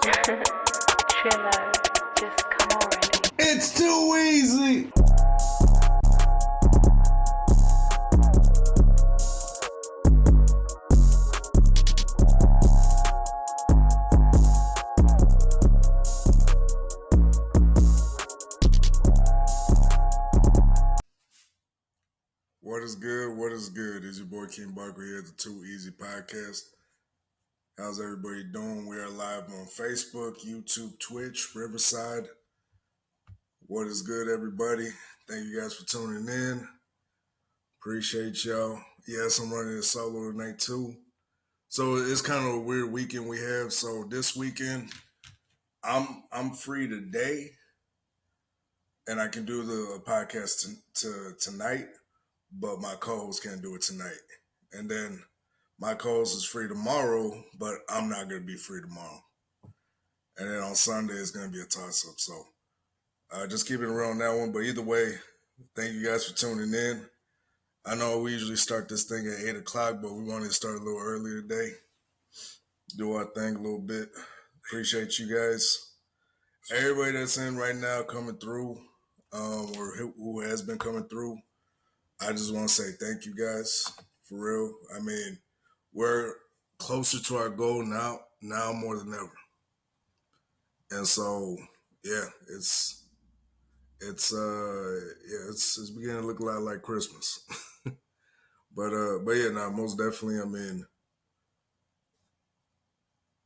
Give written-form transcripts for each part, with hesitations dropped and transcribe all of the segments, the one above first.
Trillo, just come already. It's too easy. What is good? What is good? It's your boy King Barco here at the Too Easy Podcast. How's everybody doing? We are live on Facebook, YouTube, Twitch, Riverside. What is good, everybody? Thank you guys for tuning in. Appreciate y'all. Yes, I'm running a solo tonight too. So it's kind of a weird weekend we have. So this weekend, I'm free today, and I can do the podcast tonight. But my co-host can't do it tonight. And then my co-host is free tomorrow, but I'm not going to be free tomorrow. And then on Sunday, it's going to be a toss-up. So just keep it around that one. But either way, thank you guys for tuning in. I know we usually start this thing at 8 o'clock, but we wanted to start a little earlier today. Do our thing a little bit. Appreciate you guys. Everybody that's in right now coming through, or who has been coming through, I just want to say thank you guys, for real. I mean, we're closer to our goal now more than ever. And so, yeah, it's beginning to look a lot like Christmas. but yeah, most definitely, I mean,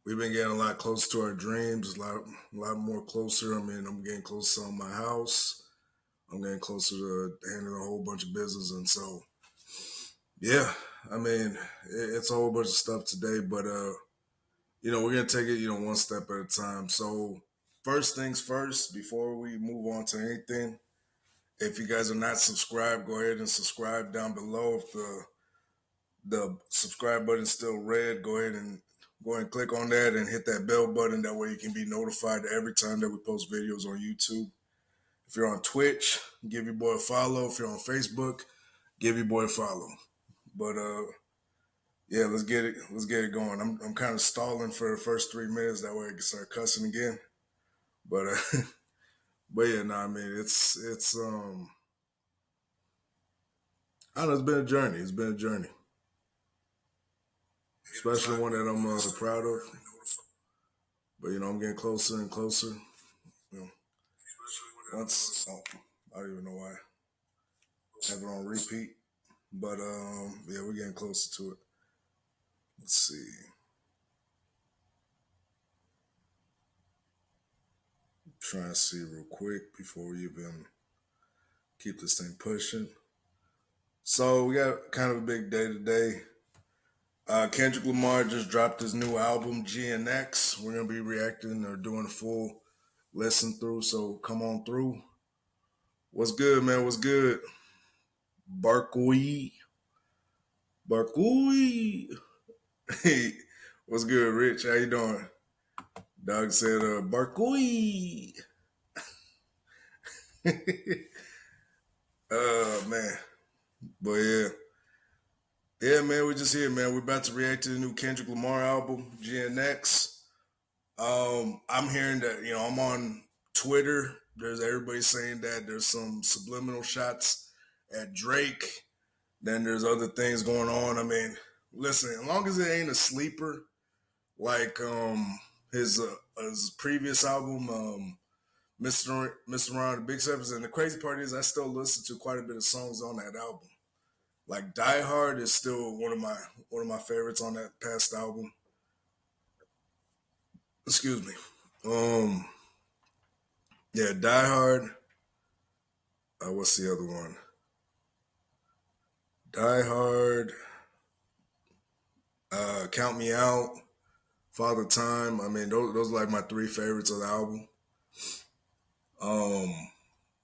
we've been getting a lot closer to our dreams, a lot more closer. I mean, I'm getting closer to my house. I'm getting closer to handling a whole bunch of business. And so, yeah, I mean, it's a whole bunch of stuff today, but, we're going to take it, one step at a time. So first things first, before we move on to anything, if you guys are not subscribed, go ahead and subscribe down below. If the subscribe button is still red, go ahead and click on that and hit that bell button. That way you can be notified every time that we post videos on YouTube. If you're on Twitch, give your boy a follow. If you're on Facebook, give your boy a follow. But yeah, let's get it going. I'm kind of stalling for the first 3 minutes. That way I can start cussing again. But but yeah, I mean, it's I don't know, it's been a journey. It's been a journey, especially one that I'm proud of. But I'm getting closer and closer. Once I don't even know why I have it on repeat. But yeah, we're getting closer to it. Let's see. Trying to see real quick before we even keep this thing pushing. So we got kind of a big day today. Kendrick Lamar just dropped his new album, GNX. We're going to be reacting or doing a full listen through, so come on through. What's good, man? What's good? Barco. Hey, what's good, Rich? How you doing? Dog said, Barco. Man. But yeah. Yeah, man, we're just here, man. We're about to react to the new Kendrick Lamar album, GNX. I'm hearing that, I'm on Twitter. There's everybody saying that there's some subliminal shots at Drake. Then there's other things going on. I mean, listen, as long as it ain't a sleeper, like his previous album, Mr. Ron, the Big Steppers. And the crazy part is I still listen to quite a bit of songs on that album. Like D.Y.O.R is still one of my favorites on that past album. Excuse me. Yeah, D.Y.O.R. What's the other one? D.Y.O.R. Count Me Out, Father Time. I mean, those are like my 3 favorites of the album.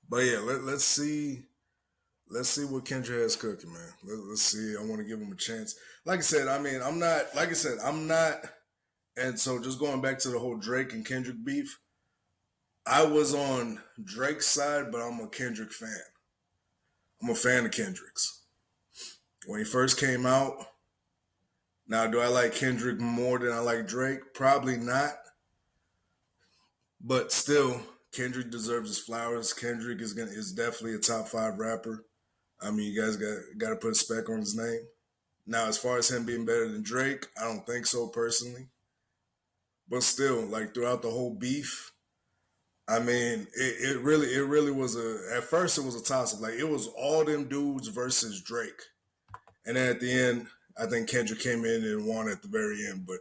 But yeah, let's see what Kendrick has cooking, man. Let's see. I want to give him a chance. Like I said, I mean, I'm not. And so just going back to the whole Drake and Kendrick beef, I was on Drake's side, but I'm a Kendrick fan. I'm a fan of Kendrick's. When he first came out, now do I like Kendrick more than I like Drake? Probably not. But still, Kendrick deserves his flowers. Kendrick is definitely a top 5 rapper. I mean, you guys got to put a spec on his name. Now, as far as him being better than Drake, I don't think so personally. But still, like throughout the whole beef, I mean, it really was at first it was a toss up. Like it was all them dudes versus Drake. And then at the end, I think Kendrick came in and won at the very end. But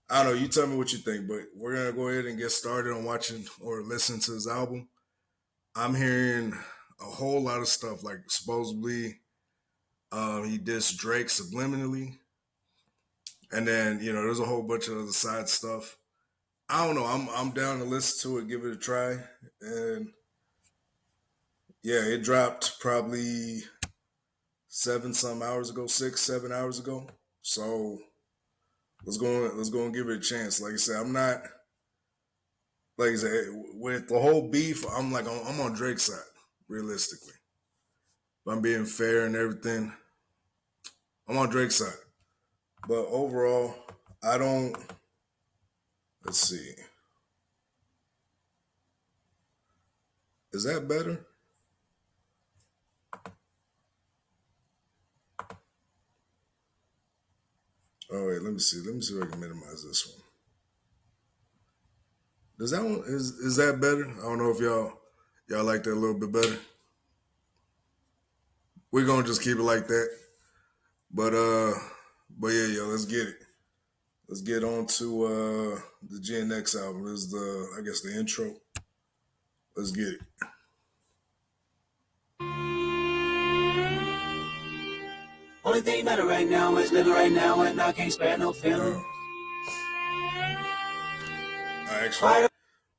I don't know, you tell me what you think, but we're gonna go ahead and get started on watching or listening to his album. I'm hearing a whole lot of stuff, like supposedly he dissed Drake subliminally. And then, there's a whole bunch of other side stuff. I don't know. I'm down to listen to it, give it a try. And yeah, it dropped probably 6, 7 hours ago. So let's go and give it a chance. Like I said, I'm not like I said, with the whole beef, I'm on Drake's side, realistically. If I'm being fair and everything, I'm on Drake's side. But overall, I don't let's see. Is that better? Oh wait, let me see. Let me see if I can minimize this one. Does that one is that better? I don't know if y'all like that a little bit better. We're gonna just keep it like that. But yeah, let's get it. Let's get on to the GNX album. This is I guess the intro. Let's get it. Only thing matter right now is living right now, and I can't spare no feeling. Actually,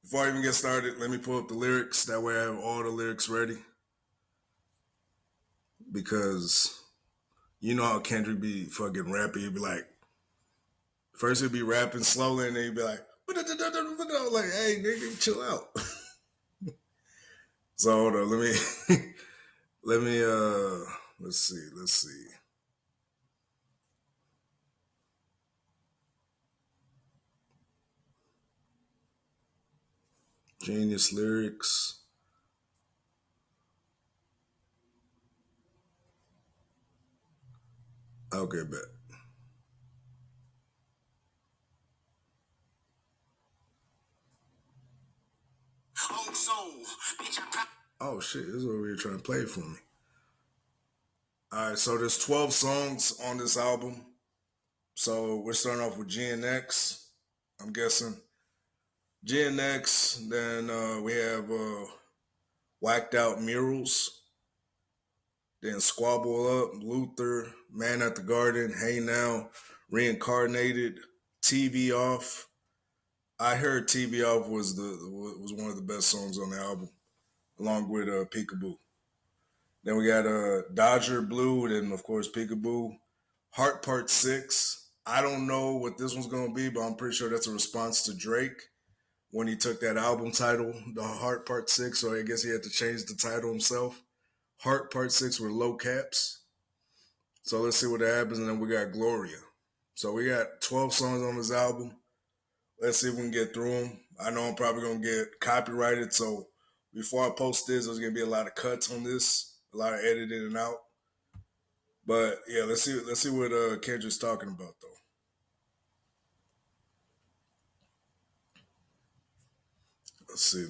before I even get started, let me pull up the lyrics. That way I have all the lyrics ready. Because you know how Kendrick be fucking rapping. He'd be like, first he'd be rapping slowly, and then he'd be like, hey, nigga, chill out. So hold on, let me let's see. Genius lyrics. Okay, bet. Oh shit, this is what we were trying to play for me. Alright, so there's 12 songs on this album. So we're starting off with GNX. I'm guessing GNX. Then we have Whacked Out Murals. Then Squabble Up, Luther, Man at the Garden, Hey Now, Reincarnated, TV Off. I heard TV Off was one of the best songs on the album, along with Peekaboo. Then we got Dodger Blue, then of course Peekaboo. Heart Part 6. I don't know what this one's gonna be, but I'm pretty sure that's a response to Drake when he took that album title, the Heart Part 6, so I guess he had to change the title himself. Heart Part 6 with low caps. So let's see what happens, and then we got Gloria. So we got 12 songs on this album. Let's see if we can get through them. I know I'm probably gonna get copyrighted, so before I post this, there's gonna be a lot of cuts on this, a lot of editing and out. But yeah, let's see what Kendrick's talking about though. Let's see.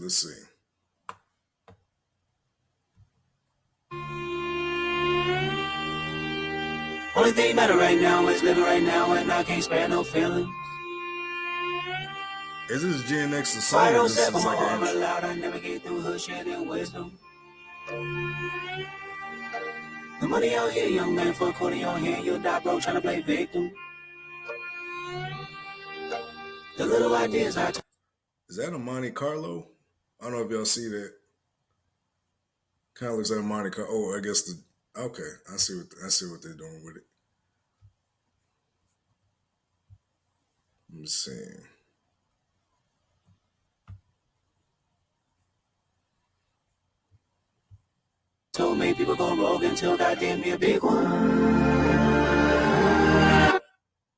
Only thing matter right now is living right now, and I can't spare no feeling. Is this GNX song? I don't set my armor loud, I navigate through hood shit and wisdom. The money out here, young man, for a quarter on here, you'll die broke trying to play victim. The little ideas I Is that a Monte Carlo? I don't know if y'all see that. Kind of looks like a Monte Carlo. Oh, I guess okay. I see what they're doing with it. Let me see. told me people go rogue until God did me a big one.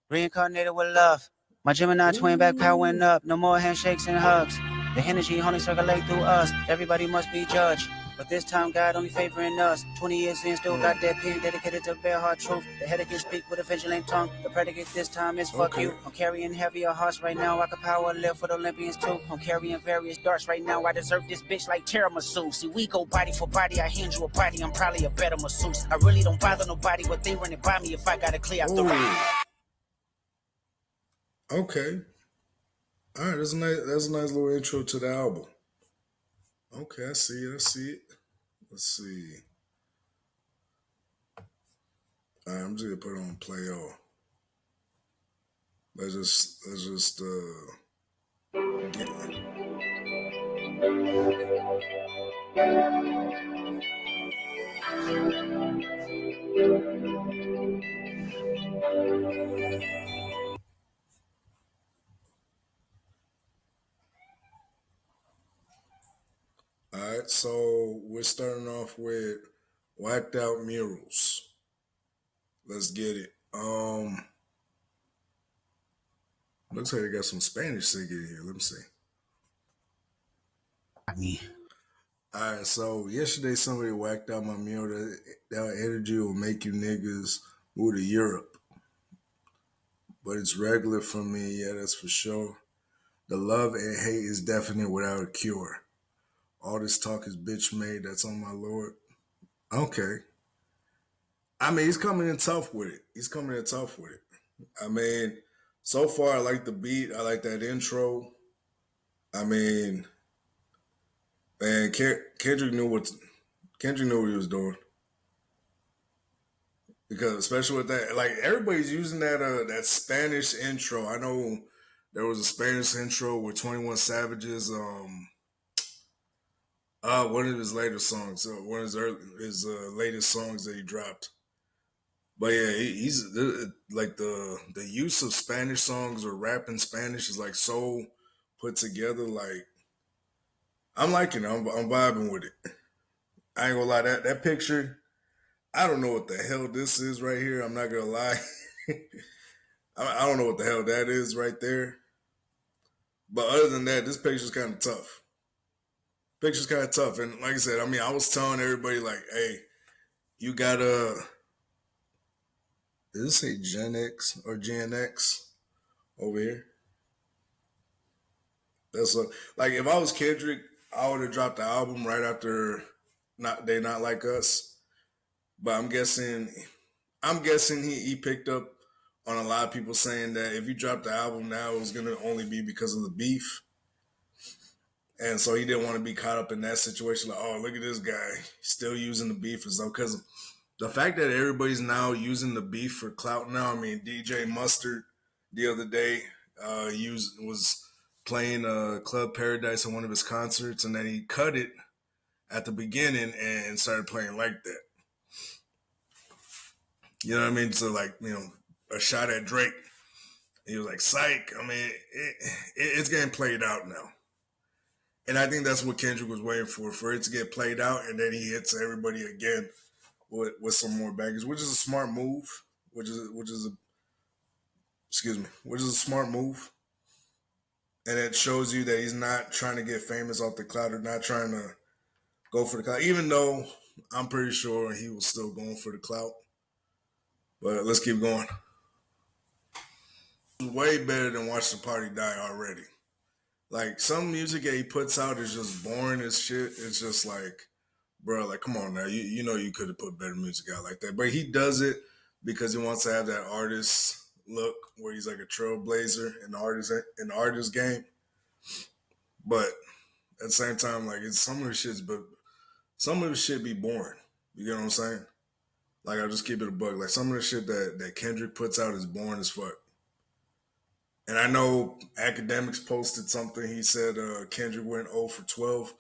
Reincarnated with love. My Gemini twin back power went up. No more handshakes and hugs. The energy only circulate through us. Everybody must be judged. But this time, God only favoring us. 20 years in, still got that pen dedicated to bare hard truth. The headache can speak with a vigilant tongue. The predicate this time is fuck you. I'm carrying heavier hearts right now. I could power live for the Olympians too. I'm carrying various darts right now. I deserve this bitch like tiramisu. See, we go body for body. I hand you a body. I'm probably a better masseuse. I really don't bother nobody, but they running by me if I gotta clear out the room. Okay. All right, that's a nice little intro to the album. Okay, I see it. Let's see. All right, I'm just gonna put it on play all. Let's just get all right, so we're starting off with Whacked Out Murals. Let's get it. Looks like they got some Spanish singing here. Let me see. All right, so yesterday somebody whacked out my mural. That energy will make you niggas move to Europe. But it's regular for me, yeah, that's for sure. The love and hate is definite without a cure. All this talk is bitch made, that's on my lord. Okay. I mean, he's coming in tough with it. I mean, so far, I like the beat. I like that intro. I mean, man, Kendrick knew what he was doing. Because especially with that, like everybody's using that Spanish intro. I know there was a Spanish intro with 21 Savage's one of his later songs, one of his latest songs that he dropped. But yeah, he's like the use of Spanish songs or rap in Spanish is like so put together. Like I'm liking it. I'm vibing with it. I ain't gonna lie, that picture. I don't know what the hell this is right here. I'm not gonna lie. I don't know what the hell that is right there. But other than that, this picture's kind of tough. And like I said, I mean, I was telling everybody like, hey, you gotta. Does it say Gen X or GNX over here? That's like if I was Kendrick, I would have dropped the album right after not They Not Like Us. But I'm guessing he picked up on a lot of people saying that if you drop the album now, it was gonna only be because of the beef. And so he didn't want to be caught up in that situation. Like, oh, look at this guy still using the beef and stuff. Because the fact that everybody's now using the beef for clout now. I mean, DJ Mustard the other day was playing Club Paradise in one of his concerts, and then he cut it at the beginning and started playing like that. You know what I mean? So like, a shot at Drake. He was like, "Psych." I mean, it's getting played out now. And I think that's what Kendrick was waiting for it to get played out, and then he hits everybody again with some more baggage, which is a smart move. Which is a smart move, and it shows you that he's not trying to get famous off the cloud or not trying to go for the clout. Even though I'm pretty sure he was still going for the clout, but let's keep going. It's way better than Watch the Party Die already. Like some music that he puts out is just boring as shit. It's just like, bro, like come on now, you know you could have put better music out like that. But he does it because he wants to have that artist look where he's like a trailblazer in the artist game. But at the same time, like it's some of the shit be boring. You get what I'm saying? Like I'll just keep it a bug. Like some of the shit that Kendrick puts out is boring as fuck. And I know Academics posted something. He said Kendrick went 0 for 12.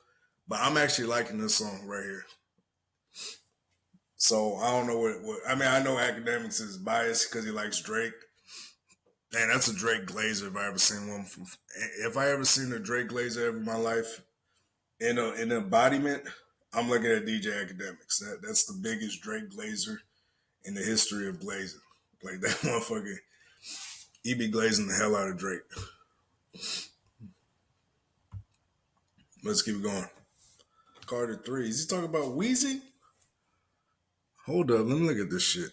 But I'm actually liking this song right here. So I don't know what I mean. I know Academics is biased because he likes Drake. Man, that's a Drake Glazer if I ever seen one. If I ever seen a Drake Glazer ever in my life in embodiment, I'm looking at DJ Academics. That's the biggest Drake Glazer in the history of glazing. Like that motherfucker, he be glazing the hell out of Drake. Let's keep it going. Carter 3. Is he talking about Wheezy? Hold up, let me look at this shit.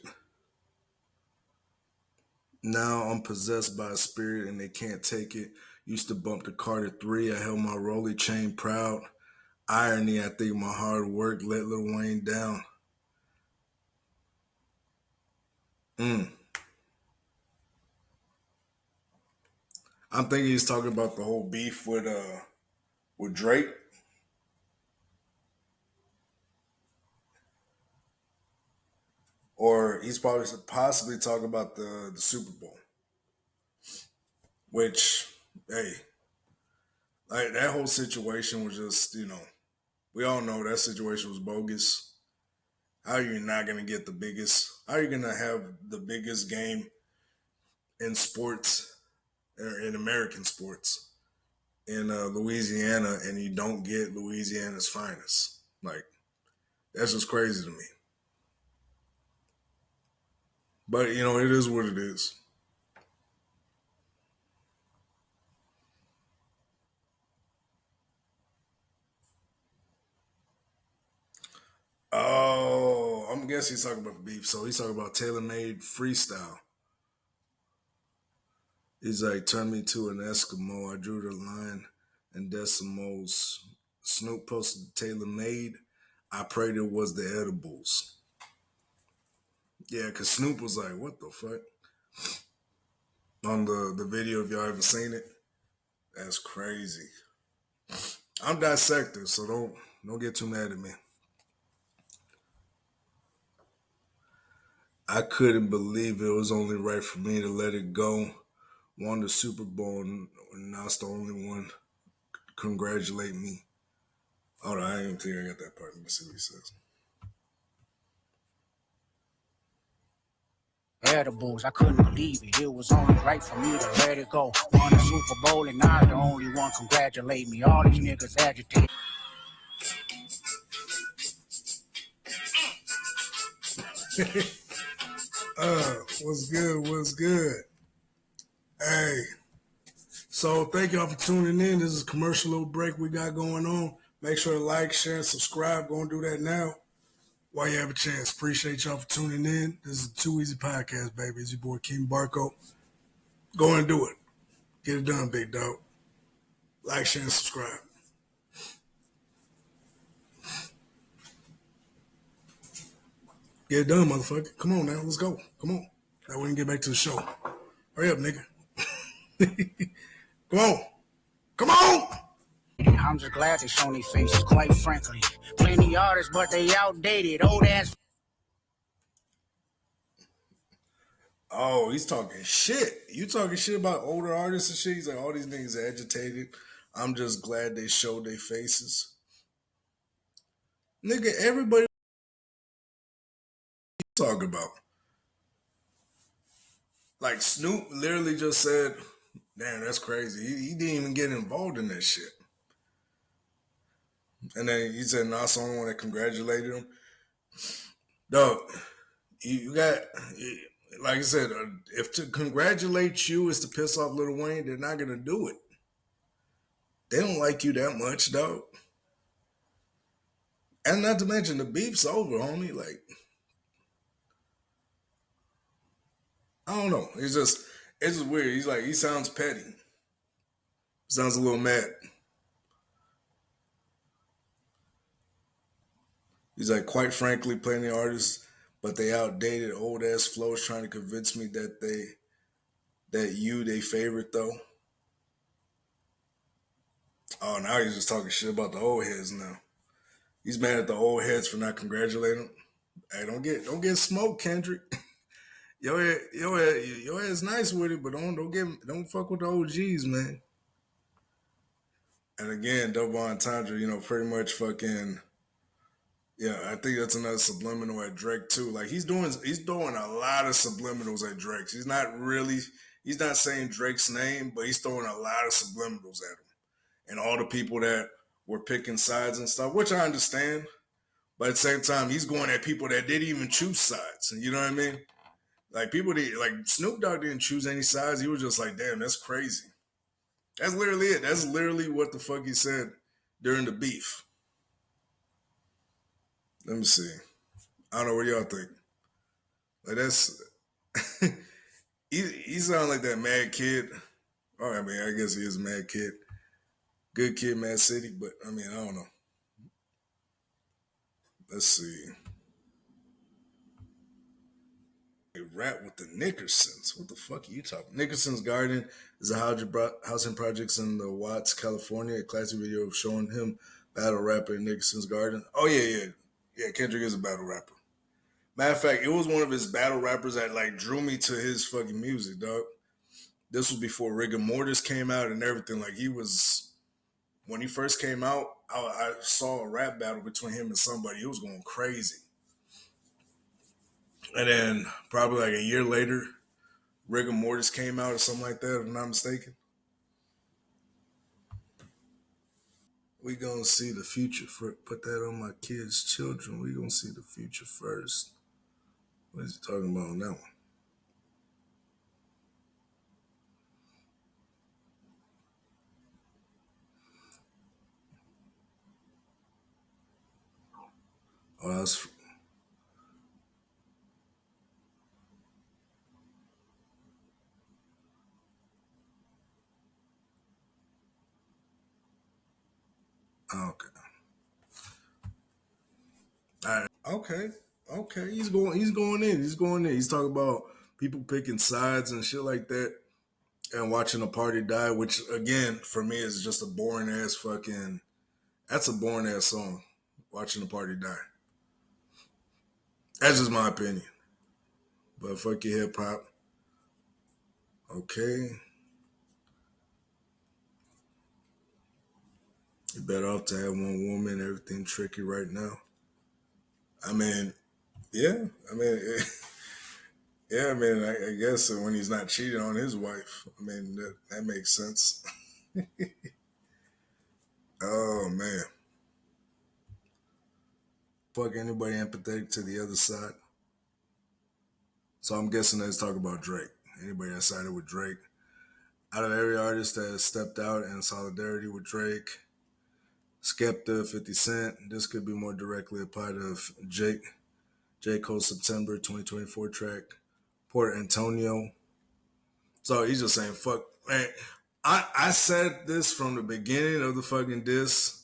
Now I'm possessed by a spirit and they can't take it. Used to bump the Carter 3. I held my rolly chain proud. Irony, I think my hard work let Lil Wayne down. I'm thinking he's talking about the whole beef with Drake. Or he's probably possibly talking about the Super Bowl. Which, hey, like that whole situation was just, we all know that situation was bogus. How are you not gonna get the biggest? How are you gonna have the biggest game in sports or in American sports in Louisiana, and you don't get Louisiana's finest? Like that's just crazy to me. But it is what it is. Oh, I'm guessing he's talking about the beef. So he's talking about tailor made freestyle. He's like, turn me to an Eskimo. I drew the line in decimals. Snoop posted tailor made. I prayed it was the edibles. Yeah, because Snoop was like, what the fuck? On the video, if y'all haven't seen it, that's crazy. I'm dissecting, so don't get too mad at me. I couldn't believe it was only right for me to let it go. Won the Super Bowl, and now it's the only one. Congratulate me. Hold on, I didn't even think I got that part. Let me see what he says. Edibles, I couldn't believe it. It was only right for me to let it go. Won a Super Bowl and I'm the only one. Congratulate me. All these niggas agitated. What's good? What's good? Hey, so thank y'all for tuning in. This is a commercial little break we got going on. Make sure to like, share, and subscribe. Go and do that now while you have a chance. Appreciate y'all for tuning in. This is a Too Easy Podcast, baby. It's your boy King Barco. Go and do it. Get it done, big dog. Like, share, and subscribe. Get it done, motherfucker. Come on now. Let's go. Come on. Now we can get back to the show. Hurry up, nigga. Come on. Come on. I'm just glad they shown their faces, quite frankly. Plenty artists, but they outdated. Old ass. Oh, he's talking shit. You talking shit about older artists and shit? He's like, all these niggas are agitated. I'm just glad they showed their faces. Nigga, everybody talk about. Like Snoop literally just said, damn, that's crazy. He didn't even get involved in that shit. And then he said, no, it's the only one that congratulated him. Dog, you got, like I said, if to congratulate you is to piss off Lil Wayne, they're not going to do it. They don't like you that much, dog. And not to mention, the beef's over, homie. Like, I don't know. It's just weird. He's like, he sounds petty. Sounds a little mad. He's like, quite frankly, plenty of artists, but they outdated old ass flows trying to convince me that they favorite though. Oh, now he's just talking shit about the old heads now. He's mad at the old heads for not congratulating him. Hey, don't get smoked, Kendrick. Your head's nice with it, but don't fuck with the OGs, man. And again, double entendre, pretty much fucking. Yeah, I think that's another subliminal at Drake too. Like he's doing a lot of subliminals at Drake. He's not saying Drake's name, but he's throwing a lot of subliminals at him. And all the people that were picking sides and stuff, which I understand. But at the same time, he's going at people that didn't even choose sides. And you know what I mean? Like people like Snoop Dogg didn't choose any sides. He was just like, damn, that's crazy. That's literally it. That's literally what the fuck he said during the beef. Let me see. I don't know what y'all think. Like that's he sound like that mad kid. Oh, I mean, I guess he is a mad kid. Good kid, Mad City, but I mean, I don't know. Let's see. A rap with the Nickersons. What the fuck are you talking? Nickerson's Garden is a housing projects in the Watts, California. A classic video showing him battle rapper in Nickerson's Garden. Oh yeah. Yeah, Kendrick is a battle rapper. Matter of fact, it was one of his battle rappers that like drew me to his fucking music, dog. This was before Rigor Mortis came out and everything. Like he was when he first came out, I saw a rap battle between him and somebody. It was going crazy. And then probably like a year later, Rigor Mortis came out or something like that, if I'm not mistaken. We gonna see the future. Put that on my kids' children. We gonna see the future first. What is he talking about on that one? Oh, that's okay. All right. Okay. He's going. He's going in. He's going in. He's talking about people picking sides and shit like that, and watching a party die. Which again, for me, is just a boring ass fucking. That's a boring ass song. Watching a party die. That's just my opinion. But fuck your hip hop. Okay. You better off to have one woman. Everything tricky right now. I mean, yeah. I mean, yeah. I mean, I guess when he's not cheating on his wife, I mean that makes sense. Oh man. Fuck anybody empathetic to the other side. So I'm guessing let's talk about Drake. Anybody that sided with Drake. Out of every artist that has stepped out in solidarity with Drake, Skepta, 50 Cent, this could be more directly applied to J. Cole's September 2024 track, Port Antonio. So he's just saying, fuck, man. I said this from the beginning of the fucking diss,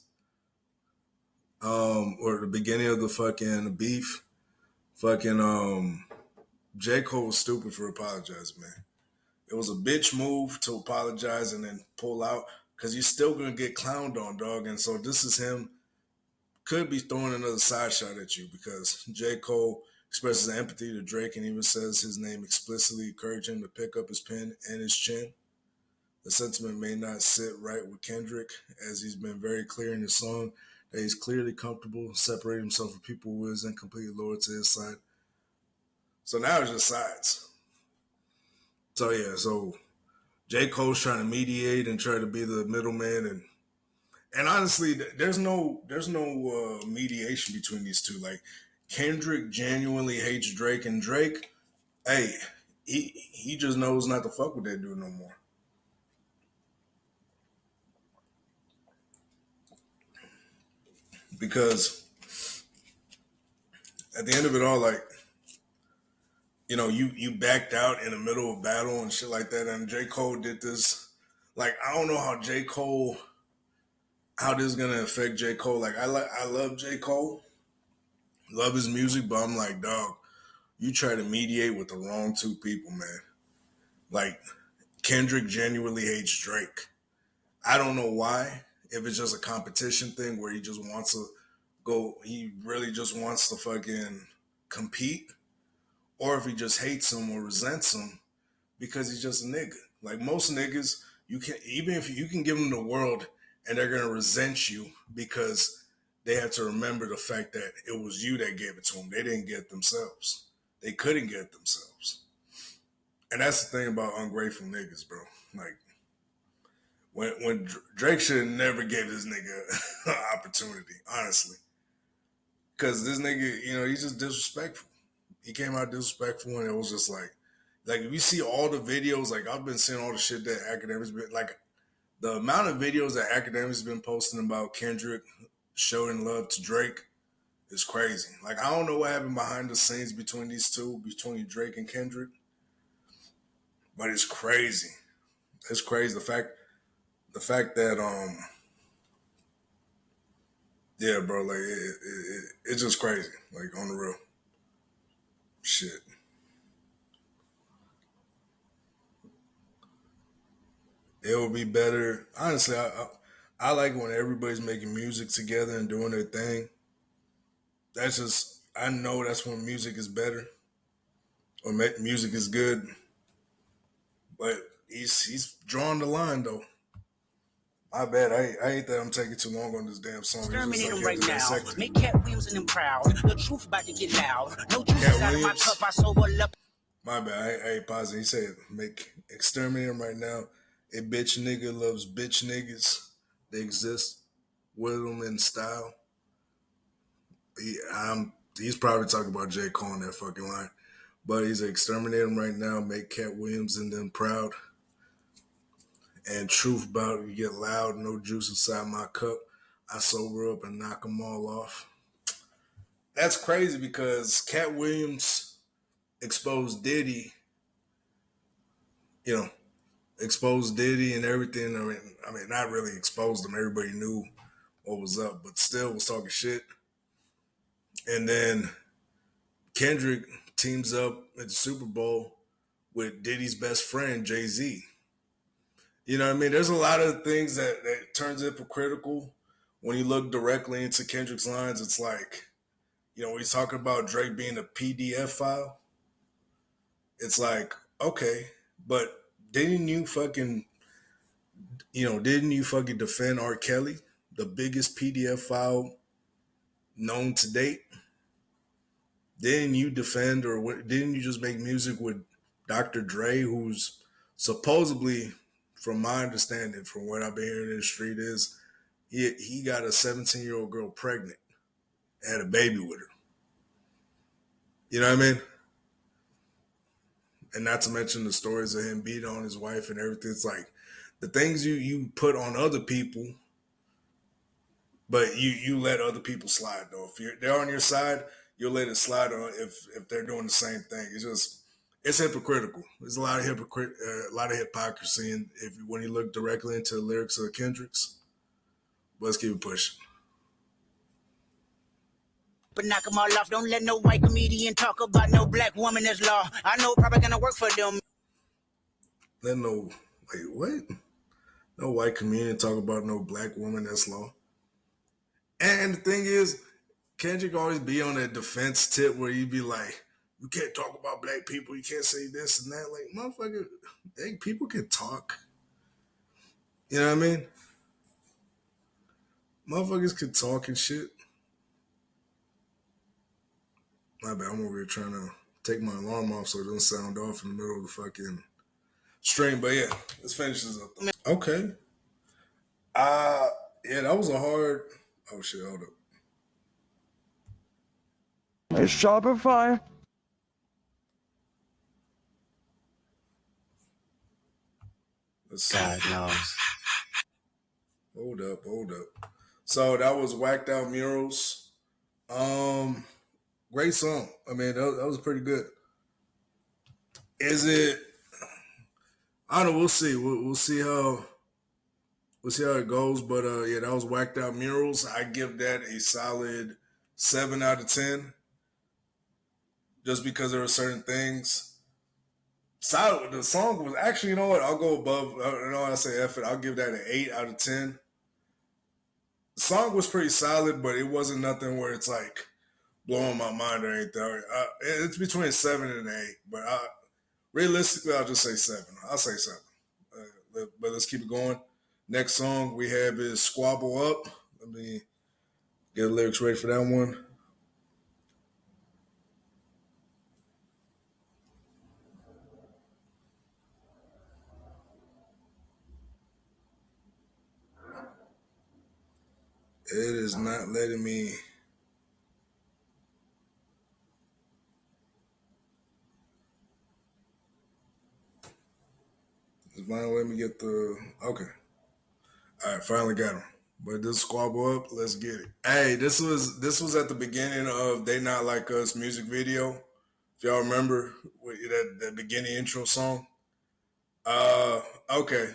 or the beginning of the fucking beef. Fucking, J. Cole was stupid for apologizing, man. It was a bitch move to apologize and then pull out because you're still gonna get clowned on, dog. And so this is him could be throwing another side shot at you because J. Cole expresses empathy to Drake and even says his name explicitly, encouraging him to pick up his pen and his chin. The sentiment may not sit right with Kendrick, as he's been very clear in his song that he's clearly comfortable separating himself from people who isn't completely loyal to his side. So now it's just sides. So yeah, so J. Cole's trying to mediate and try to be the middleman, and honestly, there's no mediation between these two. Like Kendrick genuinely hates Drake, and Drake, hey, he just knows not to fuck with that dude no more. Because at the end of it all, like you backed out in the middle of battle and shit like that, and J. Cole did this. Like I don't know how this is gonna affect J. Cole. Like I love J. Cole, love his music, but I'm like, dog, you try to mediate with the wrong two people, man. Like Kendrick genuinely hates Drake. I don't know why. If it's just a competition thing where he just wants to he really just wants to fucking compete, or if he just hates him or resents him because he's just a nigga. Like most niggas, you can even if you can give them the world and they're gonna resent you because they have to remember the fact that it was you that gave it to them. They didn't get it themselves. They couldn't get it themselves. And that's the thing about ungrateful niggas, bro. Like when Drake should have never gave this nigga an opportunity, honestly, because this nigga, he's just disrespectful. He came out disrespectful, and it was just like if you see all the videos, like I've been seeing all the shit that academics been like. the amount of videos that academics have been posting about Kendrick showing love to Drake is crazy. Like, I don't know what happened behind the scenes between these two, between Drake and Kendrick, but it's crazy. It's crazy. The fact that yeah, bro, like it's just crazy. Like, on the real shit. It would be better. Honestly, I like when everybody's making music together and doing their thing. That's just, I know that's when music is better or music is good. But he's drawing the line though. My bad. I hate that I'm taking too long on this damn song. Exterminate It's them just like right now. dissecting. Make Cat Williams and them proud. The truth about to get loud. No juice Cat inside of my Williams? cup. I sober up. My bad. I ain't positive. He said make exterminate him right now. A bitch nigga loves bitch niggas. They exist with them in style. He's probably talking about J. Cole in that fucking line. But he's exterminating right now, make Cat Williams and them proud. And truth about it, you get loud, no juice inside my cup. I sober up and knock them all off. That's crazy because Cat Williams exposed Diddy, you know, exposed Diddy and everything. I mean, not really exposed him. Everybody knew what was up, but still was talking shit. And then Kendrick teams up at the Super Bowl with Diddy's best friend, Jay-Z. You know what I mean? There's a lot of things that turns hypocritical when you look directly into Kendrick's lines. It's like, when he's talking about Drake being a PDF file, it's like, okay, but didn't you fucking defend R. Kelly, the biggest PDF file known to date? Didn't you defend, or didn't you just make music with Dr. Dre, who's supposedly, from my understanding, from what I've been hearing in the street, is he got a 17-year-old girl pregnant, had a baby with her. You know what I mean? And not to mention the stories of him beating on his wife and everything. It's like the things you put on other people, but you let other people slide though. If they're on your side, you'll let it slide on if they're doing the same thing. It's hypocritical. There's a lot of hypocrisy when you look directly into the lyrics of Kendrick's. But let's keep it pushing. But knock them all off. Don't let no white comedian talk about no black woman as law. I know probably gonna work for them. What? No white comedian talk about no black woman that's law. And the thing is, Kendrick always be on that defense tip where you be like, you can't talk about black people, you can't say this and that. Like, motherfucker, people can talk. You know what I mean? Motherfuckers can talk and shit. My bad, I'm over here trying to take my alarm off so it doesn't sound off in the middle of the fucking stream. But yeah, let's finish this up. Okay. Yeah, that was a hard. Oh shit, hold up. It's Shopify. God knows. Hold up. So that was Whacked Out Murals. Great song. I mean, that was pretty good. Is it? I don't know. We'll see. We'll see how it goes. But yeah, that was Whacked Out Murals. I give that a solid 7 out of 10. Just because there were certain things. Solid. The song was actually, you know what? I'll go above. I say F it. I'll give that an 8 out of 10. The song was pretty solid, but it wasn't nothing where it's like blowing my mind or anything. It's between a 7 and an 8, but realistically, I'll just say 7. I'll say 7. But let's keep it going. Next song we have is Squabble Up. Let me get the lyrics ready for that one. It is not letting me. It's not letting me get the. Okay. All right, finally got him. But this squabble up, let's get it. Hey, this was at the beginning of "They Not Like Us" music video. If y'all remember that beginning intro song. Uh, okay,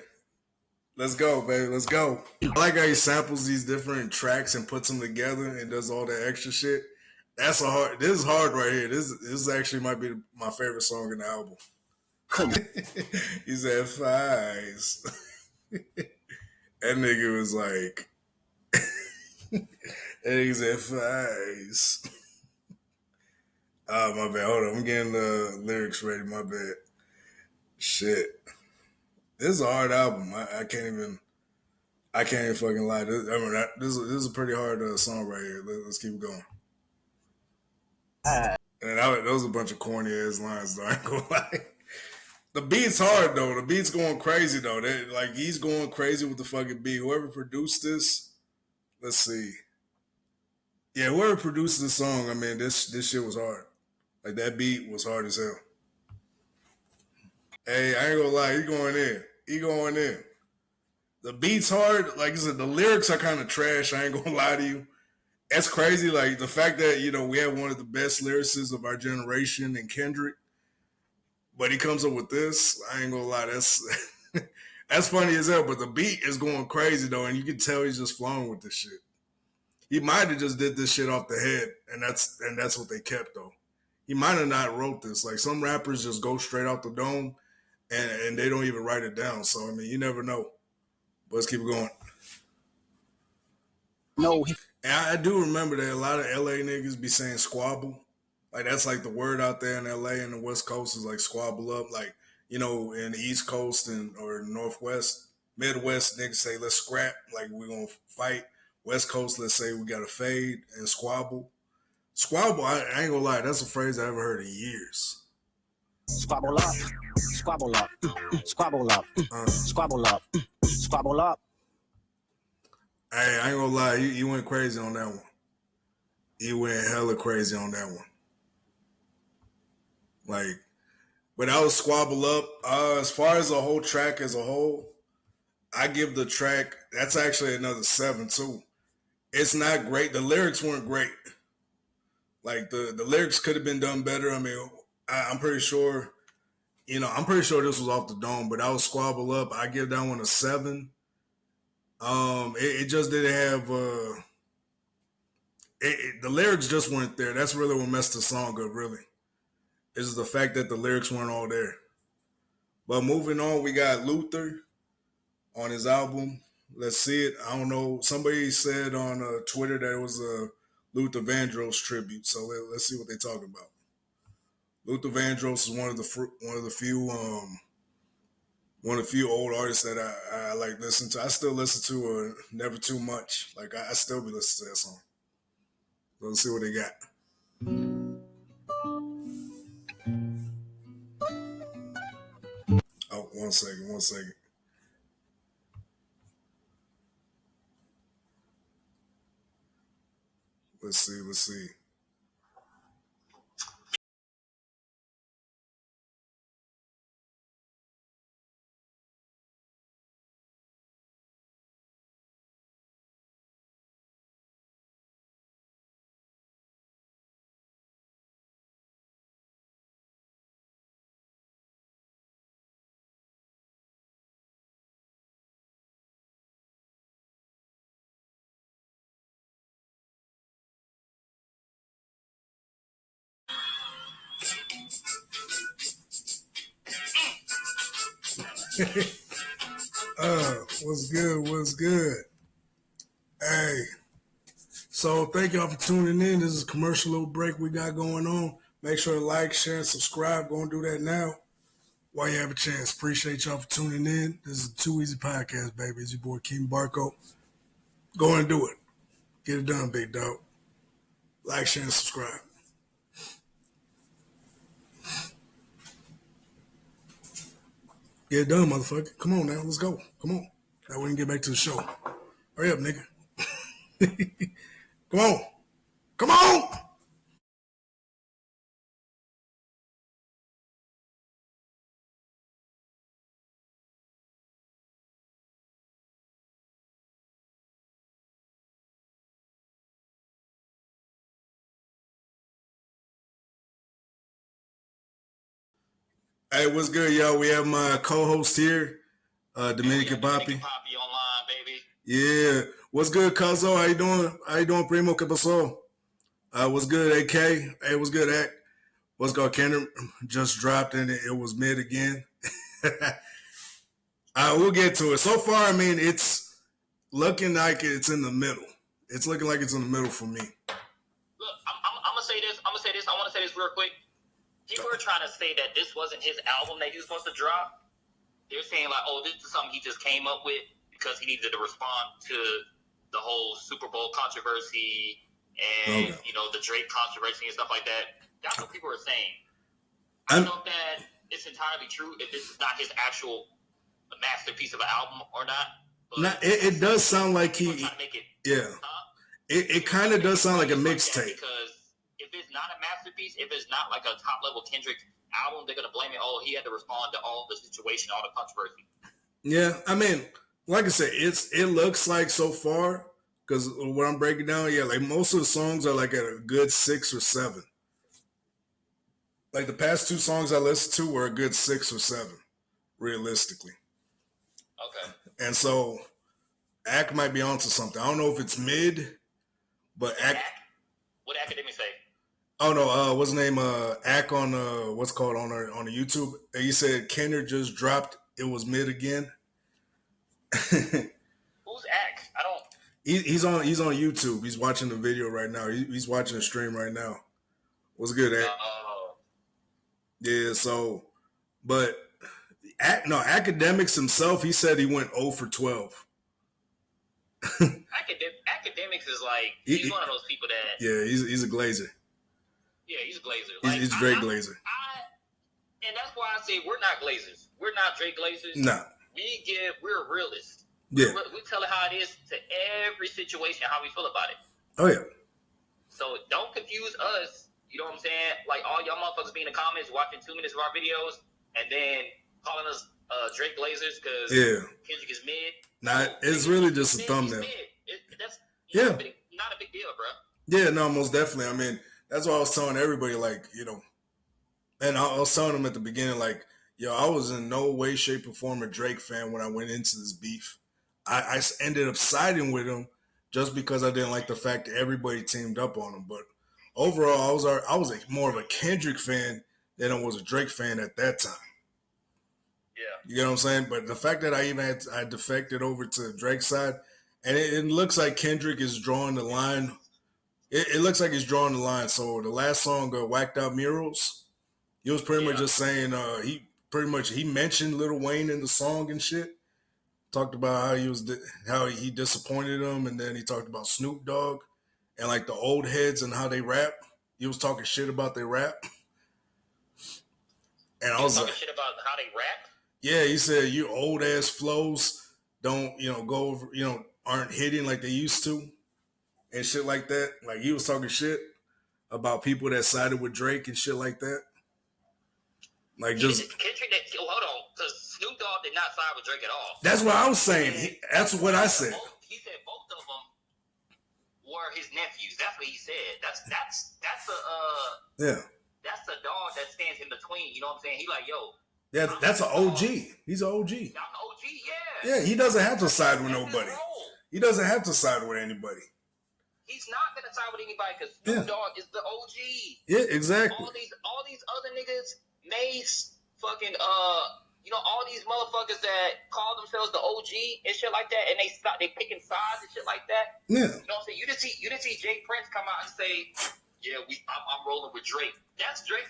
let's go, baby. Let's go. I like how he samples these different tracks and puts them together and does all that extra shit. That's a hard. This is hard right here. This actually might be my favorite song in the album. He said fives. That nigga was like, that nigga said fives. Oh, my bad. Hold on. I'm getting the lyrics ready. My bad. Shit. This is a hard album. I can't even fucking lie. This is a pretty hard song right here. Let's keep it going. And those are a bunch of corny ass lines, though. I ain't gonna lie. The beat's hard, though. The beat's going crazy, though. Like, he's going crazy with the fucking beat. Whoever produced this, let's see. Yeah, whoever produced this song, I mean, this shit was hard. Like, that beat was hard as hell. Hey, I ain't gonna lie, he going in. He going in. The beat's hard. Like I said, the lyrics are kind of trash. I ain't gonna lie to you. That's crazy. Like the fact that we have one of the best lyricists of our generation in Kendrick, but he comes up with this. I ain't gonna lie. That's that's funny as hell. But the beat is going crazy though, and you can tell he's just flowing with this shit. He might have just did this shit off the head, and that's what they kept though. He might have not wrote this. Like some rappers just go straight out the dome, and they don't even write it down. So I mean, you never know. But let's keep it going. No, And I do remember that a lot of LA niggas be saying squabble. Like that's like the word out there in LA and the West Coast is like squabble up. Like, in the East Coast or Northwest, Midwest niggas say let's scrap, like we're gonna fight. West Coast, let's say we gotta fade and squabble. Squabble, I ain't gonna lie, that's a phrase I haven't heard in years. squabble up, squabble up, squabble up, squabble up, squabble up. Hey, I ain't gonna lie, he went crazy on that one. He went hella crazy on that one. Like, but I was squabble up. As far as the whole track as a whole, I give the track, that's actually another 7 too. It's not great. The lyrics weren't great. Like the lyrics could have been done better. I mean, I'm pretty sure, I'm pretty sure this was off the dome, but I was squabble up. I give that one a 7. It just didn't have the lyrics just weren't there. That's really what messed the song up. Really, is the fact that the lyrics weren't all there. But moving on, we got Luther on his album. Let's see it. I don't know. Somebody said on Twitter that it was a Luther Vandross tribute. So let's see what they're talking about. Luther Vandross is one of the few old artists that I like listen to. I still listen to Never Too Much. Like I still be listening to that song. So let's see what they got. Oh, one second. Let's see. What's good? What's good? Hey, so thank y'all for tuning in. This is a commercial little break we got going on. Make sure to like, share, and subscribe. Go and do that now while you have a chance. Appreciate y'all for tuning in. This is a Too Easy Podcast, baby. It's your boy King Barco. Go and do it. Get it done, big dog. Like, share, and subscribe. Get it done, motherfucker. Come on now. Let's go. Come on. Now we can get back to the show. Hurry up, nigga. Come on. Come on. Hey, what's good, y'all? We have my co-host here, Dominican Dominican Papi. Poppy online, baby. Yeah, what's good, Cuzzo? How you doing? How you doing, Primo? ¿Qué pasó? What's good, AK? Hey, what's good, AK? What's good, Kendrick? Just dropped and it was mid again. We'll get to it. So far, I mean, it's looking like it's in the middle. It's looking like it's in the middle for me. Look, I'm gonna say this. I want to say this real quick. People are trying to say that this wasn't his album that he was supposed to drop. They're saying like, oh, this is something he just came up with because he needed to respond to the whole Super Bowl controversy and the Drake controversy and stuff like that. That's what people are saying. I don't know if that it's entirely true. If this is not his actual masterpiece of an album or not. But it does sound like he. Yeah. Huh? It kind of does sound like a mixtape. Because if it's not a masterpiece, if it's not like a top level Kendrick album, they're gonna blame it. Oh, he had to respond to all the situation, all the controversy. Yeah, I mean, like I said, it looks like so far because what I'm breaking down, yeah, like most of the songs are like at a good 6 or 7. Like the past 2 songs I listened to were a good 6 or 7, realistically. Okay. And so, Ack might be onto something. I don't know if it's mid, but Ack. What academic say? Oh no, what's his name? Ack on what's called on the YouTube. He said Kendrick just dropped. It was mid again. Who's Ack? I don't. He's on YouTube. He's watching the video right now. He's watching the stream right now. What's good, Ack? Yeah. So, but Academics himself, he said he went 0 for 12. Academics is like he's one of those people that. Yeah, he's a glazer. Yeah, he's a glazer. He's Drake glazer. And that's why I say we're not glazers. We're not Drake glazers. No. We're realists. Yeah. We tell it how it is to every situation, how we feel about it. Oh, yeah. So don't confuse us. You know what I'm saying? Like all y'all motherfuckers be in the comments watching 2 minutes of our videos and then calling us Drake glazers because Kendrick is mid. Nah, it's really just a thumbnail. That's not a big deal, bro. Yeah, no, most definitely. I mean, that's what I was telling everybody, like, and I was telling them at the beginning, like, I was in no way, shape, or form a Drake fan when I went into this beef. I ended up siding with him just because I didn't like the fact that everybody teamed up on him. But overall, I was more of a Kendrick fan than I was a Drake fan at that time. Yeah. You know what I'm saying? But the fact that I defected over to Drake's side, and it looks like Kendrick is drawing the line. It looks like he's drawing the line. So the last song, Whacked Out Murals, he was pretty much just saying he mentioned Lil Wayne in the song and shit. Talked about how he disappointed him, and then he talked about Snoop Dogg and like the old heads and how they rap. He was talking shit about their rap. And I was talking shit about how they rap? Yeah, he said you old ass flows don't, go over, aren't hitting like they used to and shit like that. Like he was talking shit about people that sided with Drake and shit like that. Like just Kendrick, hold on, because Snoop Dogg did not side with Drake at all. That's what I was saying. That's what I said. He said both of them were his nephews. That's what he said. That's a dog that stands in between. You know what I'm saying? He like, yo. Yeah, that's an OG. He's an OG. I'm an OG, yeah. Yeah, he doesn't have to side with nobody. He doesn't have to side with anybody. He's not gonna side with anybody because Snoop Dogg is the OG. Yeah, exactly. All these other niggas, Mace, fucking all these motherfuckers that call themselves the OG and shit like that, and they picking sides and shit like that. Yeah. You know what I'm saying? You didn't see Jay Prince come out and say, "Yeah, I'm rolling with Drake." That's Drake.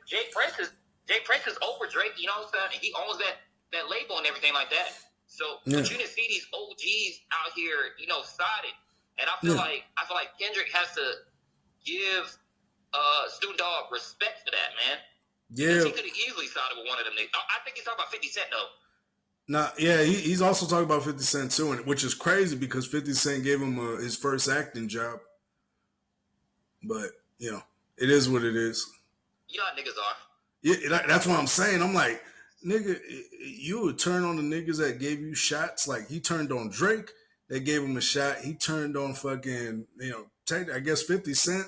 Jay Prince is over Drake. You know what I'm saying? He owns that label and everything like that. So, but you didn't see these OGs out here, sided. And I feel like Kendrick has to give Snoop Dogg respect for that, man. Yeah. He could have easily sided with one of them niggas. I think he's talking about 50 Cent, though. Nah, yeah, he's also talking about 50 Cent, too, which is crazy because 50 Cent gave him his first acting job. But, it is what it is. You know how niggas are. Yeah, that's what I'm saying. I'm like, nigga, you would turn on the niggas that gave you shots. Like, he turned on Drake. They gave him a shot. He turned on fucking, I guess 50 Cent.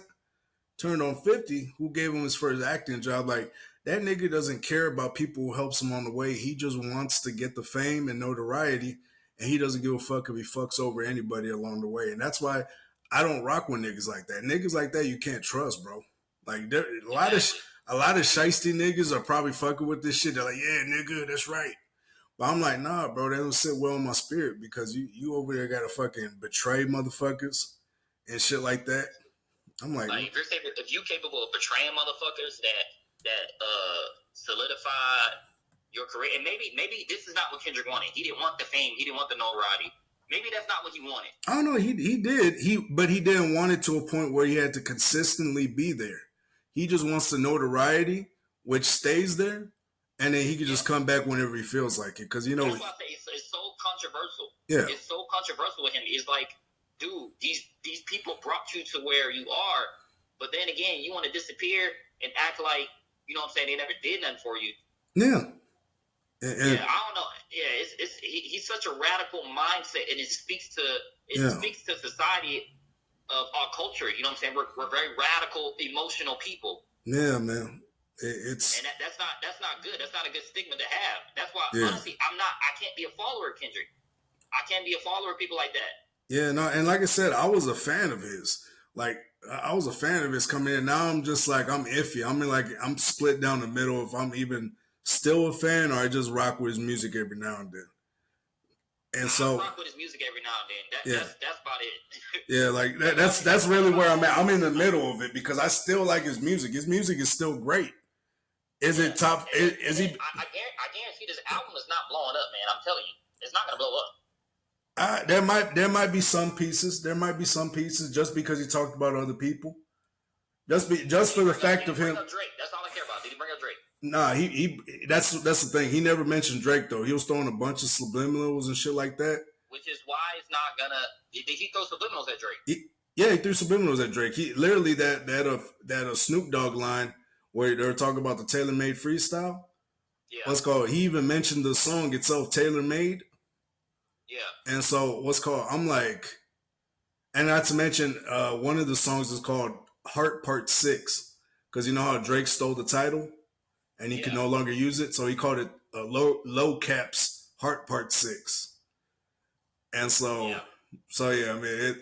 Turned on 50, who gave him his first acting job. Like, that nigga doesn't care about people who helps him on the way. He just wants to get the fame and notoriety, and he doesn't give a fuck if he fucks over anybody along the way. And that's why I don't rock with niggas like that. Niggas like that you can't trust, bro. Like a lot of shiesty niggas are probably fucking with this shit. They're like, yeah, nigga, that's right. But I'm like, nah, bro, that don't sit well in my spirit because you over there gotta fucking betray motherfuckers and shit like that. I'm like if you're capable of betraying motherfuckers that solidify your career, and maybe this is not what Kendrick wanted. He didn't want the fame. He didn't want the notoriety. Maybe that's not what he wanted. I don't know. He did. But he didn't want it to a point where he had to consistently be there. He just wants the notoriety, which stays there, and then he can just come back whenever he feels like it. Because that's why I say it's so controversial. Yeah, it's so controversial with him. It's like, dude, these people brought you to where you are, but then again, you want to disappear and act like, you know what I'm saying, they never did nothing for you. Yeah. I don't know. Yeah, he's such a radical mindset, and it speaks to society of our culture. You know what I'm saying? We're very radical, emotional people. Yeah, man. And that's not good. That's not a good stigma to have. That's why honestly, I can't be a follower of Kendrick. I can't be a follower of people like that. Yeah, no, and like I said, I was a fan of his. Like, I was a fan of his coming in. Now I'm just like, I'm iffy. I'm split down the middle if I'm even still a fan or I just rock with his music every now and then. And so I rock with his music every now and then. That's about it. Yeah, like that's really where I'm at. I'm in the middle of it because I still like his music. His music is still great. Is it top? Is he? I guarantee this album is not blowing up, man. I'm telling you, it's not gonna blow up. There might be some pieces. There might be some pieces just because he talked about other people. Just for the fact of him. Drake. That's all I care about. Did he bring up Drake? Nah, he that's the thing. He never mentioned Drake though. He was throwing a bunch of subliminals and shit like that. Which is why it's not gonna. Did he throw subliminals at Drake? He threw subliminals at Drake. He literally that Snoop Dogg line where they're talking about the tailor-made freestyle. Yeah. What's called? He even mentioned the song itself, tailor-made. Yeah. And so what's called? I'm like, and not to mention one of the songs is called Heart Part 6 because you know how Drake stole the title and he could no longer use it, so he called it Low Caps Heart Part 6. And so I mean,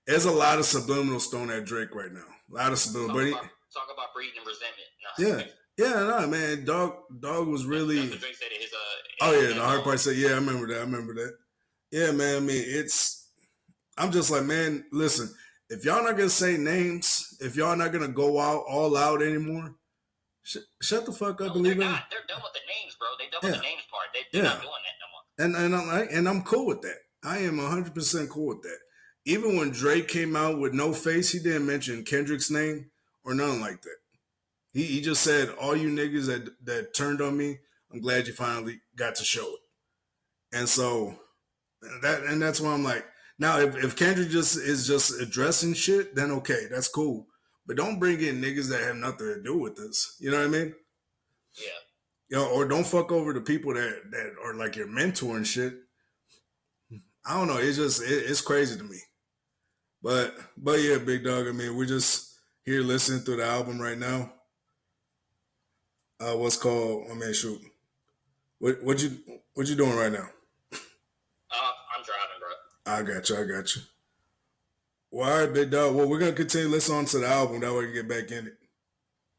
there's a lot of subliminals thrown at Drake right now. A lot of subliminals. Talk about breeding and resentment. No, man. Dog was really. That's what Drake said in his. The hard part said, I remember that. Yeah, man. I mean, I'm just like, man. Listen, if y'all not gonna say names, if y'all not gonna go all out anymore, shut the fuck up and leave it. They're done with the names, bro. They done with the names part. They're not doing that no more. And I'm cool with that. I am 100% cool with that. Even when Drake came out with No Face, he didn't mention Kendrick's name or nothing like that. He just said, all you niggas that turned on me, I'm glad you finally got to show it. And so that's why I'm like, now if Kendrick is just addressing shit, then okay, that's cool. But don't bring in niggas that have nothing to do with this. You know what I mean? Yeah. Or don't fuck over the people that are like your mentor and shit. I don't know. It's crazy to me. But yeah, big dog. I mean, we're just here listening through the album right now. What's called? I mean, shoot. What you doing right now? I'm driving, bro. I got you. Well, all right, big dog. Well, we're gonna continue listening on to the album. That way we can get back in it.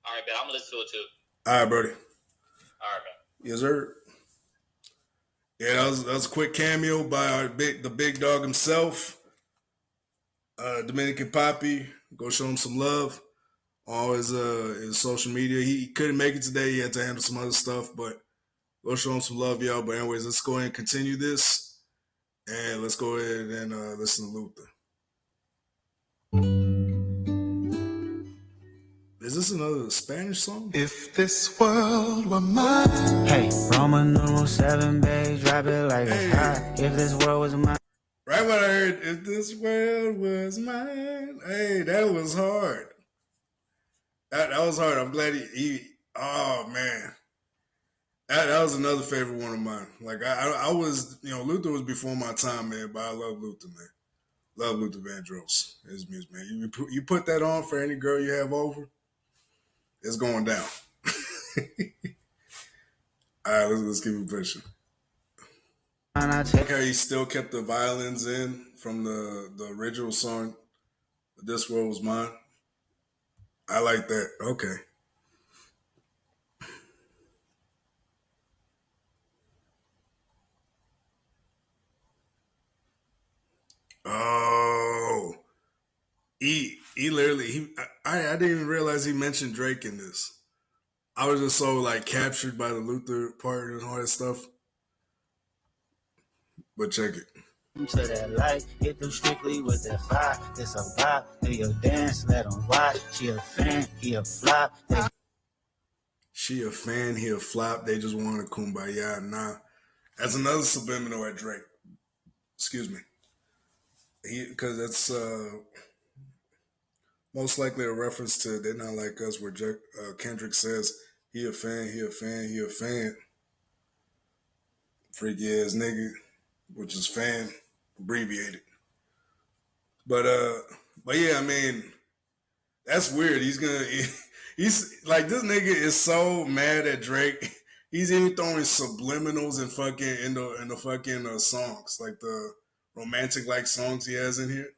All right, man. I'm gonna listen to it too. All right, Brody. All right, man. Yes, sir. Yeah, that was a quick cameo by the big dog himself, Dominican Poppy. Go show him some love on his social media. He couldn't make it today. He had to handle some other stuff, but go show him some love, y'all. But anyways, let's go ahead and continue this, and let's go ahead and listen to Luther. Is this another Spanish song? If this world were mine. Hey, Roman numeral 7, babe, drop it like it's hot. If this world was mine. Right when I heard, if this world was mine. Hey, that was hard. That was hard. I'm glad he oh man. That was another favorite one of mine. Like I was, Luther was before my time, man, but I love Luther, man. Love Luther Vandross. His music, man. You put that on for any girl you have over, it's going down. All right, let's keep it pushing. Okay, he still kept the violins in from the original song. This World Was Mine. I like that. Okay. Oh, he literally I didn't even realize he mentioned Drake in this. I was just so like captured by the Luther part and all that stuff. But check it. To that light, hit them strictly with that fire. It's a vibe, do your dance, let them watch. She a fan, he a flop. She a fan, he a flop. They just want a kumbaya. Nah, that's another subliminal at Drake. Excuse me. Because that's most likely a reference to "They're Not Like Us," where Kendrick says he a fan, he a fan, he a fan. Freaky ass nigga, which is fan abbreviated. But yeah, I mean, that's weird. He's like this nigga is so mad at Drake. He's even throwing subliminals and fucking in the fucking songs, like the romantic like songs he has in here.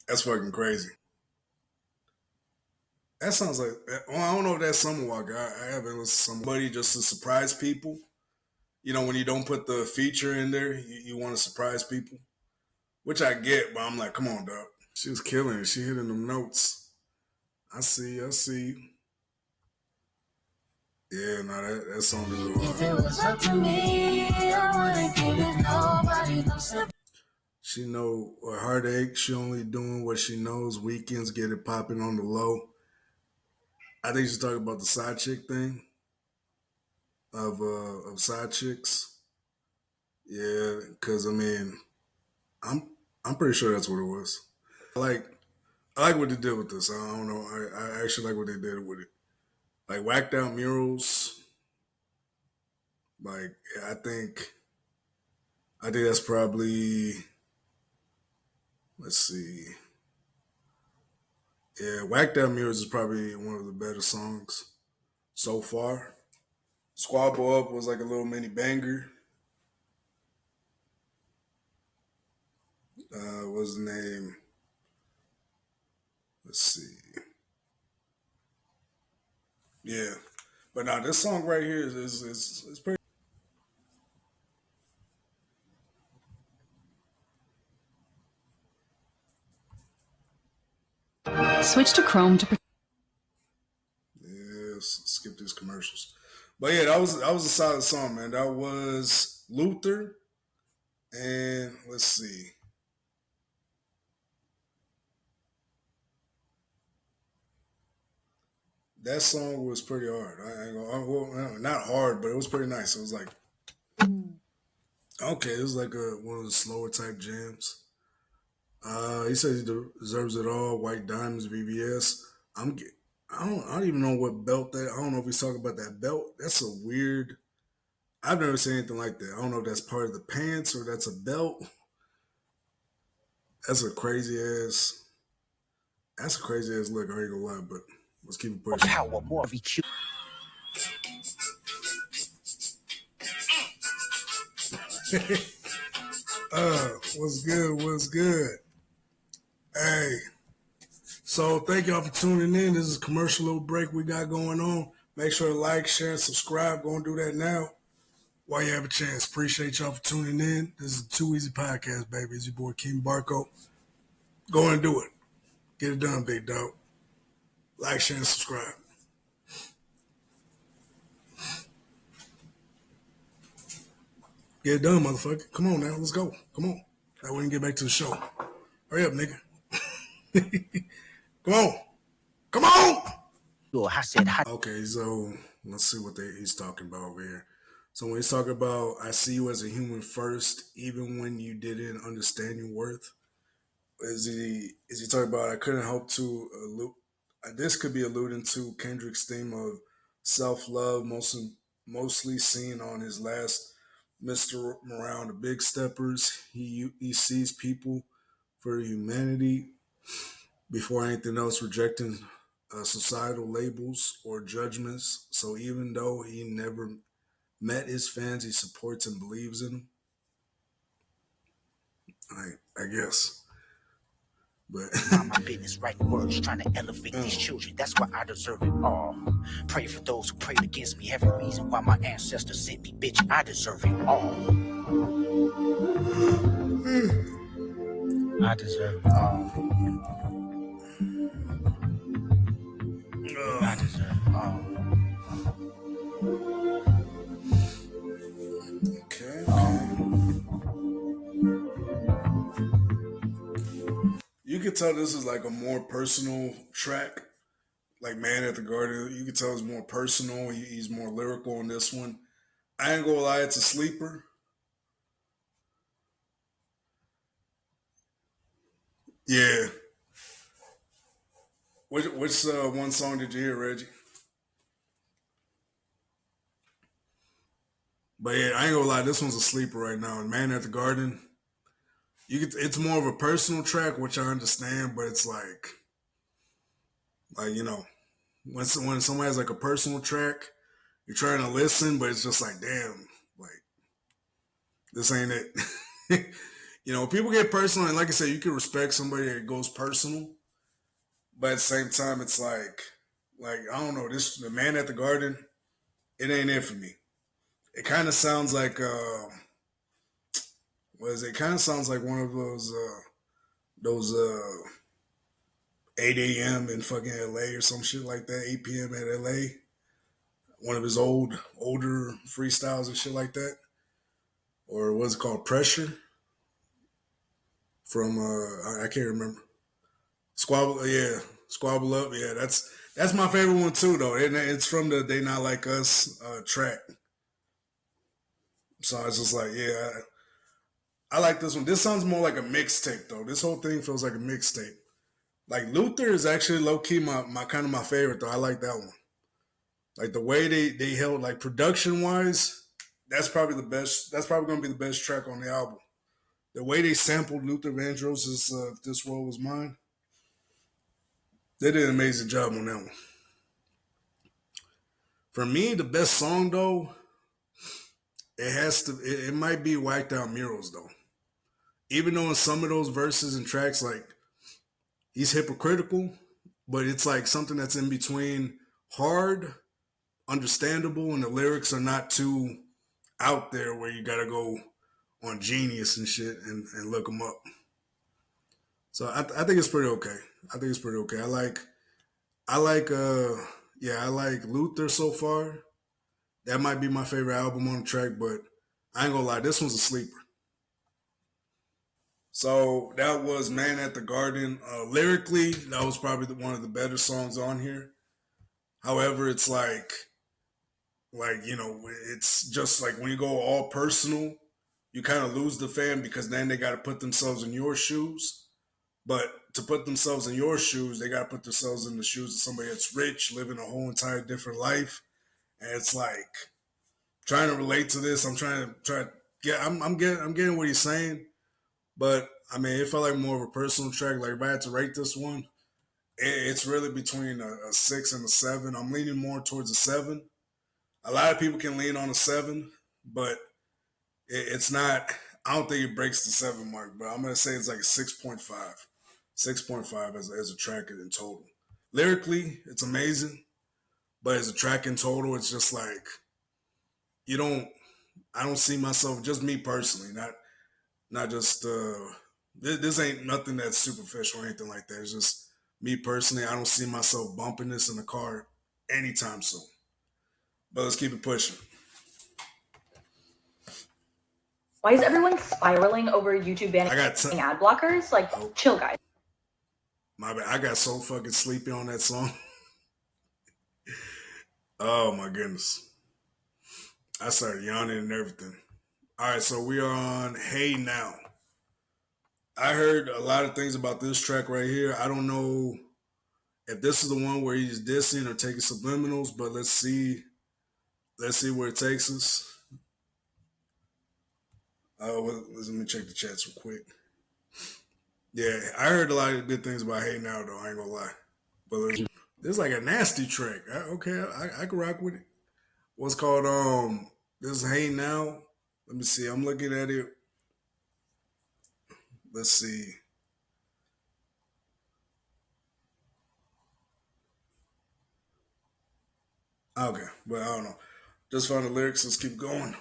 That's fucking crazy. That sounds like I don't know if that's Summer Walker. I haven't listened to somebody just to surprise people. You know, when you don't put the feature in there, you want to surprise people, which I get, but I'm like, come on, dog. She was killing it. She hitting them notes. I see. Yeah, no, that song is real. If it was up to me, I wouldn't give it nobody no sympathy. She know a heartache. She only doing what she knows. Weekends get it popping on the low. I think she's talking about the side chick thing of side chicks. Yeah, because I mean, I'm pretty sure that's what it was. I like what they did with this. I don't know. I actually like what they did with it. Like whacked out murals. Like I think that's probably, let's see. Yeah, whacked out murals is probably one of the better songs so far. Squabble Up was like a little mini banger. What's the name? Let's see. Yeah, but now this song right here is pretty. Switch to Chrome to. Yeah, skip these commercials. But yeah, that was a solid song, man. That was Luther, and let's see. That song was pretty hard. I ain't gonna, well, not hard, but it was pretty nice. It was like okay, it was like one of the slower type jams. He says he deserves it all. White Diamonds, VVS. I'm. I don't even know what belt that. I don't know if he's talking about that belt. That's a weird. I've never seen anything like that. I don't know if that's part of the pants or that's a belt. That's a crazy ass. That's a crazy ass look. I ain't gonna lie, but let's keep it pushing. Power, more VQ. What's good? What's good? Hey, so thank y'all for tuning in. This is a commercial little break we got going on. Make sure to like, share, and subscribe. Go and do that now while you have a chance. Appreciate y'all for tuning in. This is the Too Easy Podcast, baby. It's your boy King Barco. Go and do it. Get it done, big dog. Like, share, and subscribe. Get it done, motherfucker. Come on now. Let's go. Come on. That way we can get back to the show. Hurry up, nigga. Come on. Come on. I said, okay, so let's see what he's talking about over here. So when he's talking about, I see you as a human first, even when you didn't understand your worth. Is he talking about, I couldn't help to this could be alluding to Kendrick's theme of self-love, mostly seen on his last Mr. Around the Big Steppers. He sees people for humanity before anything else, rejecting societal labels or judgments. So even though he never met his fans, he supports and believes in them. I guess. But Mind my business, writing words, trying to elevate these children. That's why I deserve it all. Pray for those who prayed against me. Every reason why my ancestors sent me, bitch. I deserve it all. I deserve it all. I deserve it all. Okay. You can tell this is like a more personal track. Like Man at the Garden, you can tell it's more personal. He's more lyrical on this one. I ain't gonna lie, it's a sleeper. Yeah. Which one song did you hear, Reggie? But yeah, I ain't gonna lie, this one's a sleeper right now. And Man at the Garden, it's more of a personal track, which I understand, but it's like you know, when someone has like a personal track, you're trying to listen, but it's just like, damn, like this ain't it. People get personal, and like I said, you can respect somebody that goes personal, but at the same time, it's like I don't know, the Man at the Garden, it ain't it for me. It kind of sounds like what is it? It kind of sounds like one of those 8 a.m. in fucking LA or some shit like that, 8 p.m. at LA. One of his older freestyles and shit like that. Or what's it called? Pressure? From I can't remember. Squabble, yeah. Squabble Up, yeah. That's my favorite one too though. It's from the They Not Like Us track. So it's just like, yeah, I like this one. This sounds more like a mixtape though. This whole thing feels like a mixtape. Like Luther is actually low key my kind of my favorite though. I like that one. Like the way they held, like production wise, that's probably the best. That's probably gonna be the best track on the album. The way they sampled Luther Vandross' "If This World Was Mine," they did an amazing job on that one. For me, the best song though, it might be "Whacked Out Murals" though. Even though in some of those verses and tracks, like he's hypocritical, but it's like something that's in between hard, understandable, and the lyrics are not too out there where you gotta go on Genius and shit and look them up. So I think it's pretty okay. I think it's pretty okay. I like I like Luther so far. That might be my favorite album on the track, but I ain't gonna lie, this one's a sleeper. So that was Man at the Garden. Lyrically, that was probably one of the better songs on here. However, it's it's just like when you go all personal, you kind of lose the fan because then they got to put themselves in your shoes. But to put themselves in your shoes, they got to put themselves in the shoes of somebody that's rich, living a whole entire different life. And it's like trying to relate to this. I'm trying to get. I'm getting what he's saying, but I mean, it felt like more of a personal track. Like if I had to rate this one, it's really between a 6 and a 7. I'm leaning more towards a 7. A lot of people can lean on a 7, but it's not. I don't think it breaks the 7 mark, but I'm gonna say it's like a 6.5. 6.5 as a track in total. Lyrically, it's amazing, but as a track in total, it's just like I don't see myself, just me personally, not just this ain't nothing that's superficial or anything like that. It's just me personally, I don't see myself bumping this in the car anytime soon. But let's keep it pushing. Why is everyone spiraling over YouTube banning ad blockers? Like, chill, guys. My bad. I got so fucking sleepy on that song. Oh my goodness. I started yawning and everything. All right, so we are on Hey Now. I heard a lot of things about this track right here. I don't know if this is the one where he's dissing or taking subliminals, but let's see where it takes us. Let me check the chats real quick. Yeah, I heard a lot of good things about Hey Now, though. I ain't gonna lie. But This is like a nasty track. Okay, I can rock with it. What's called this is Hey Now. Let me see. I'm looking at it. Let's see. Okay, but I don't know. Just found the lyrics. Let's keep going.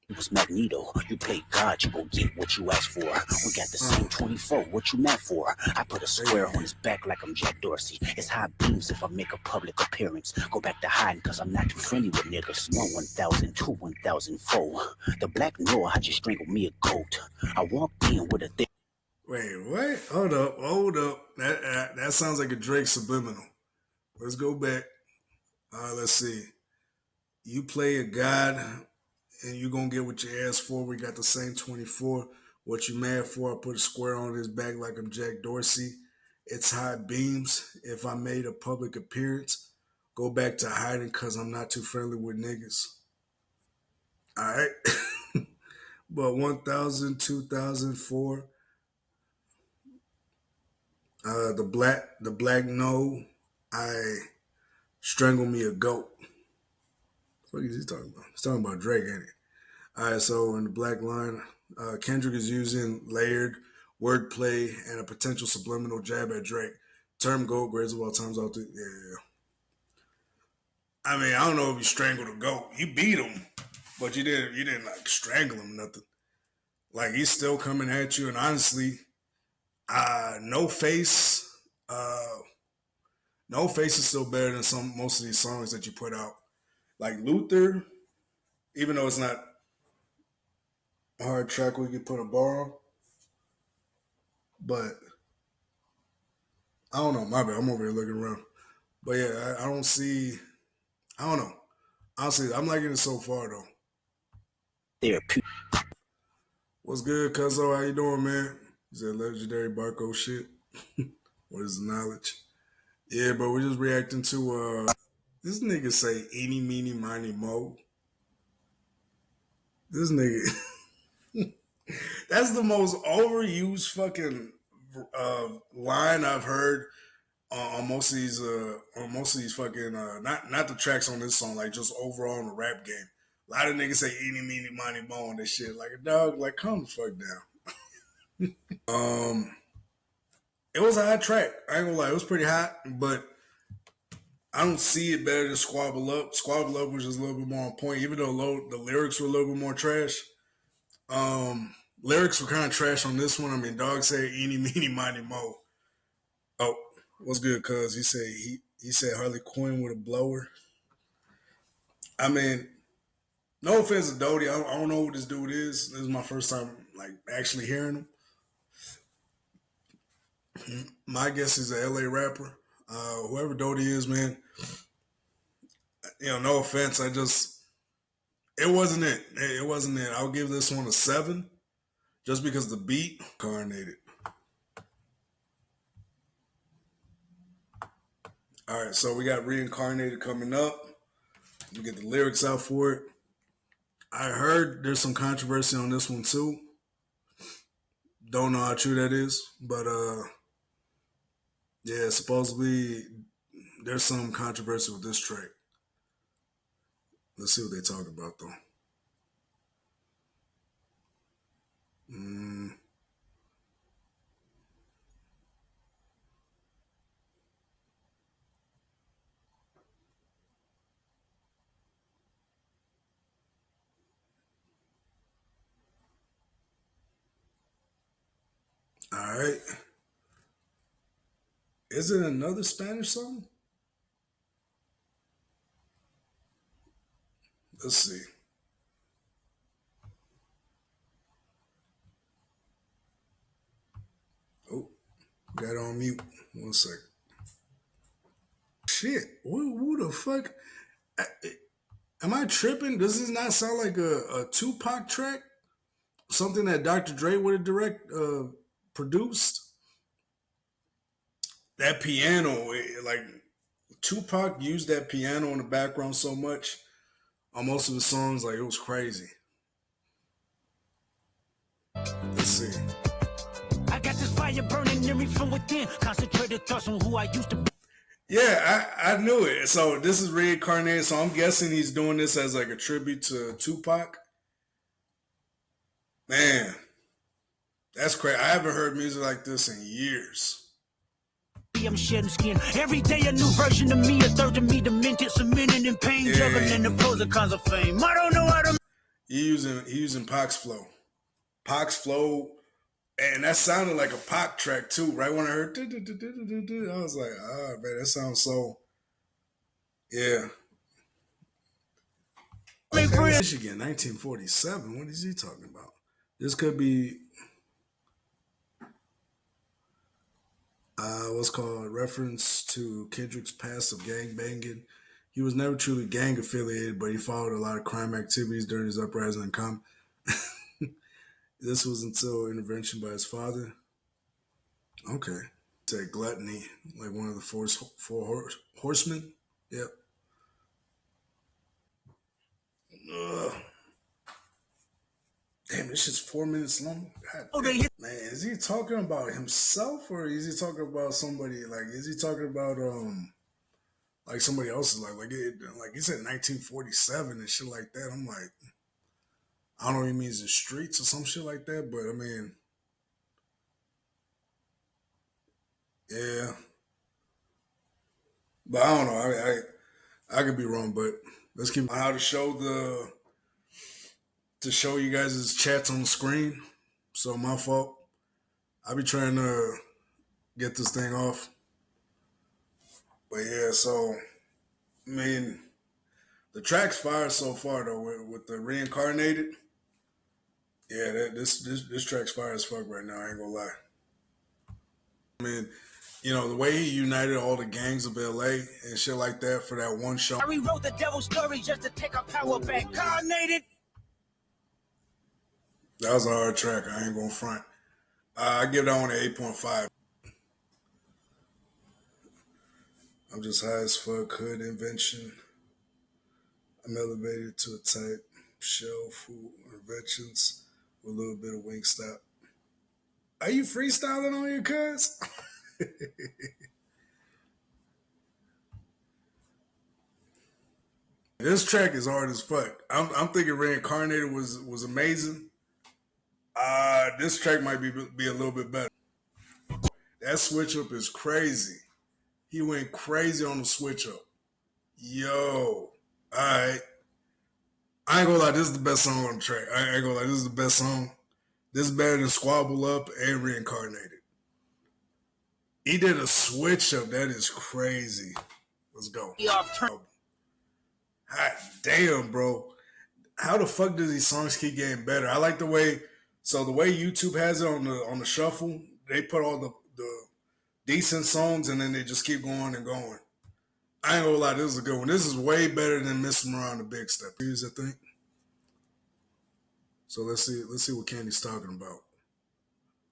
It was Magneto. You play God, you gon' get what you asked for. We got the same 24. What you mad for? I put a square on his back like I'm Jack Dorsey. It's high beams if I make a public appearance. Go back to hiding cause I'm not too friendly with niggas. 1,000, 1,004. The black Noah, I just strangled me a goat. I walked in with a thing. Wait, what? Hold up. That sounds like a Drake subliminal. Let's go back. Let's see. You play a God and you're gonna get what you asked for. We got the same 24. What you mad for? I put a square on his back like I'm Jack Dorsey. It's high beams. If I made a public appearance, go back to hiding cause I'm not too friendly with niggas. Alright. But 1,000, 2,004. The black no, I strangle me a goat. What is he talking about? He's talking about Drake, ain't he? All right, so in the black line, Kendrick is using layered wordplay and a potential subliminal jab at Drake. Term goat, greatest of all times out there. Yeah. I mean, I don't know if you strangled a goat. You beat him, but you didn't like strangle him, nothing. Like he's still coming at you, and honestly, No Face, No Face is still better than most of these songs that you put out. Like Luther, even though it's not a hard track we could put a bar on, but I don't know. My bad. I'm over here looking around, but yeah, I don't see. I don't know. Honestly, I'm liking it so far though. Therapeutic. What's good, Cuzzo? How you doing, man? Is that legendary Barco shit? What is the knowledge? Yeah, but we're just reacting to this nigga say eeny, meeny, miny, mo. This nigga. That's the most overused fucking line I've heard on most of these fucking not the tracks on this song, like just overall in the rap game. A lot of niggas say eeny, meeny, miny, mo and this shit. Like a dog, like calm the fuck down. It was a hot track. I ain't gonna lie, it was pretty hot, but I don't see it better than Squabble Up. Squabble Up was just a little bit more on point, even though the lyrics were a little bit more trash. Lyrics were kind of trash on this one. I mean, dog said eeny, meeny, miny, mo. Oh, what's good, cuz? He said Harley Quinn with a blower. I mean, no offense to Doty. I don't know who this dude is. This is my first time like actually hearing him. My guess is a LA rapper. Whoever Doty is, man. No offense. It wasn't it. It wasn't it. I'll give this one a 7, just because the beat incarnated. All right, so we got Reincarnated coming up. We get the lyrics out for it. I heard there's some controversy on this one too. Don't know how true that is, but yeah, supposedly there's some controversy with this track. Let's see what they talk about though. All right. Is it another Spanish song? Let's see. Oh, got it on mute. 1 second. Shit. Who the fuck? Am I tripping? Does this not sound like a Tupac track? Something that Dr. Dre would have produced? That piano, like Tupac used that piano in the background so much on most of the songs, like it was crazy. Let's see. I got this fire burning in me from within. Concentrated thoughts on who I used to be. Yeah, I knew it. So this is reincarnated. So I'm guessing he's doing this as like a tribute to Tupac. Man, that's crazy. I haven't heard music like this in years. I'm shedding skin. Every day a new version of me, a third of me demented, cemented in pain, juggling the pros and cons of fame. I don't know how to. He using Pac's flow. Pac's flow, and that sounded like a Pac track too, right? When I heard I was like, ah man, that sounds so yeah. Okay, Michigan, 1947. What is he talking about? This could be what's called a reference to Kendrick's past of gang banging. He was never truly gang affiliated, but he followed a lot of crime activities during his uprising in This was until intervention by his father. Okay. Say gluttony, like one of the four horsemen. Yep. Ugh. Damn, this shit's 4 minutes long. God damn. Man, is he talking about himself or is he talking about somebody? Like, is he talking about like somebody else's life? Like he said 1947 and shit like that. I'm like, I don't know if he means the streets or some shit like that, but I mean, yeah. But I don't know. I could be wrong, but let's keep how to show you guys his chats on the screen. So my fault. I be trying to get this thing off. But yeah, so I mean, the track's fire so far though with the reincarnated. Yeah, this track's fire as fuck right now. I ain't gonna lie. I mean, you know the way he united all the gangs of LA and shit like that for that one show. I rewrote the devil's story just to take our power back. Carnated. That was a hard track. I ain't gonna front. I give that one an 8.5. I'm just high as fuck. Hood invention. I'm elevated to a type shell food inventions with a little bit of Wingstop. Are you freestyling on your cuz? This track is hard as fuck. I'm thinking Reincarnated was amazing. This track might be a little bit better. That switch up is crazy. He went crazy on the switch up. Yo, alright. I ain't gonna lie, this is the best song on the track. I ain't gonna lie, this is the best song. This is better than Squabble Up and Reincarnated. He did a switch up. That is crazy. Let's go. Hot damn, bro. How the fuck does these songs keep getting better? I like the way YouTube has it on the shuffle, they put all the decent songs and then they just keep going and going. I ain't gonna lie, this is a good one. This is way better than Missing Around the Big Step. I think. So let's see what Candy's talking about.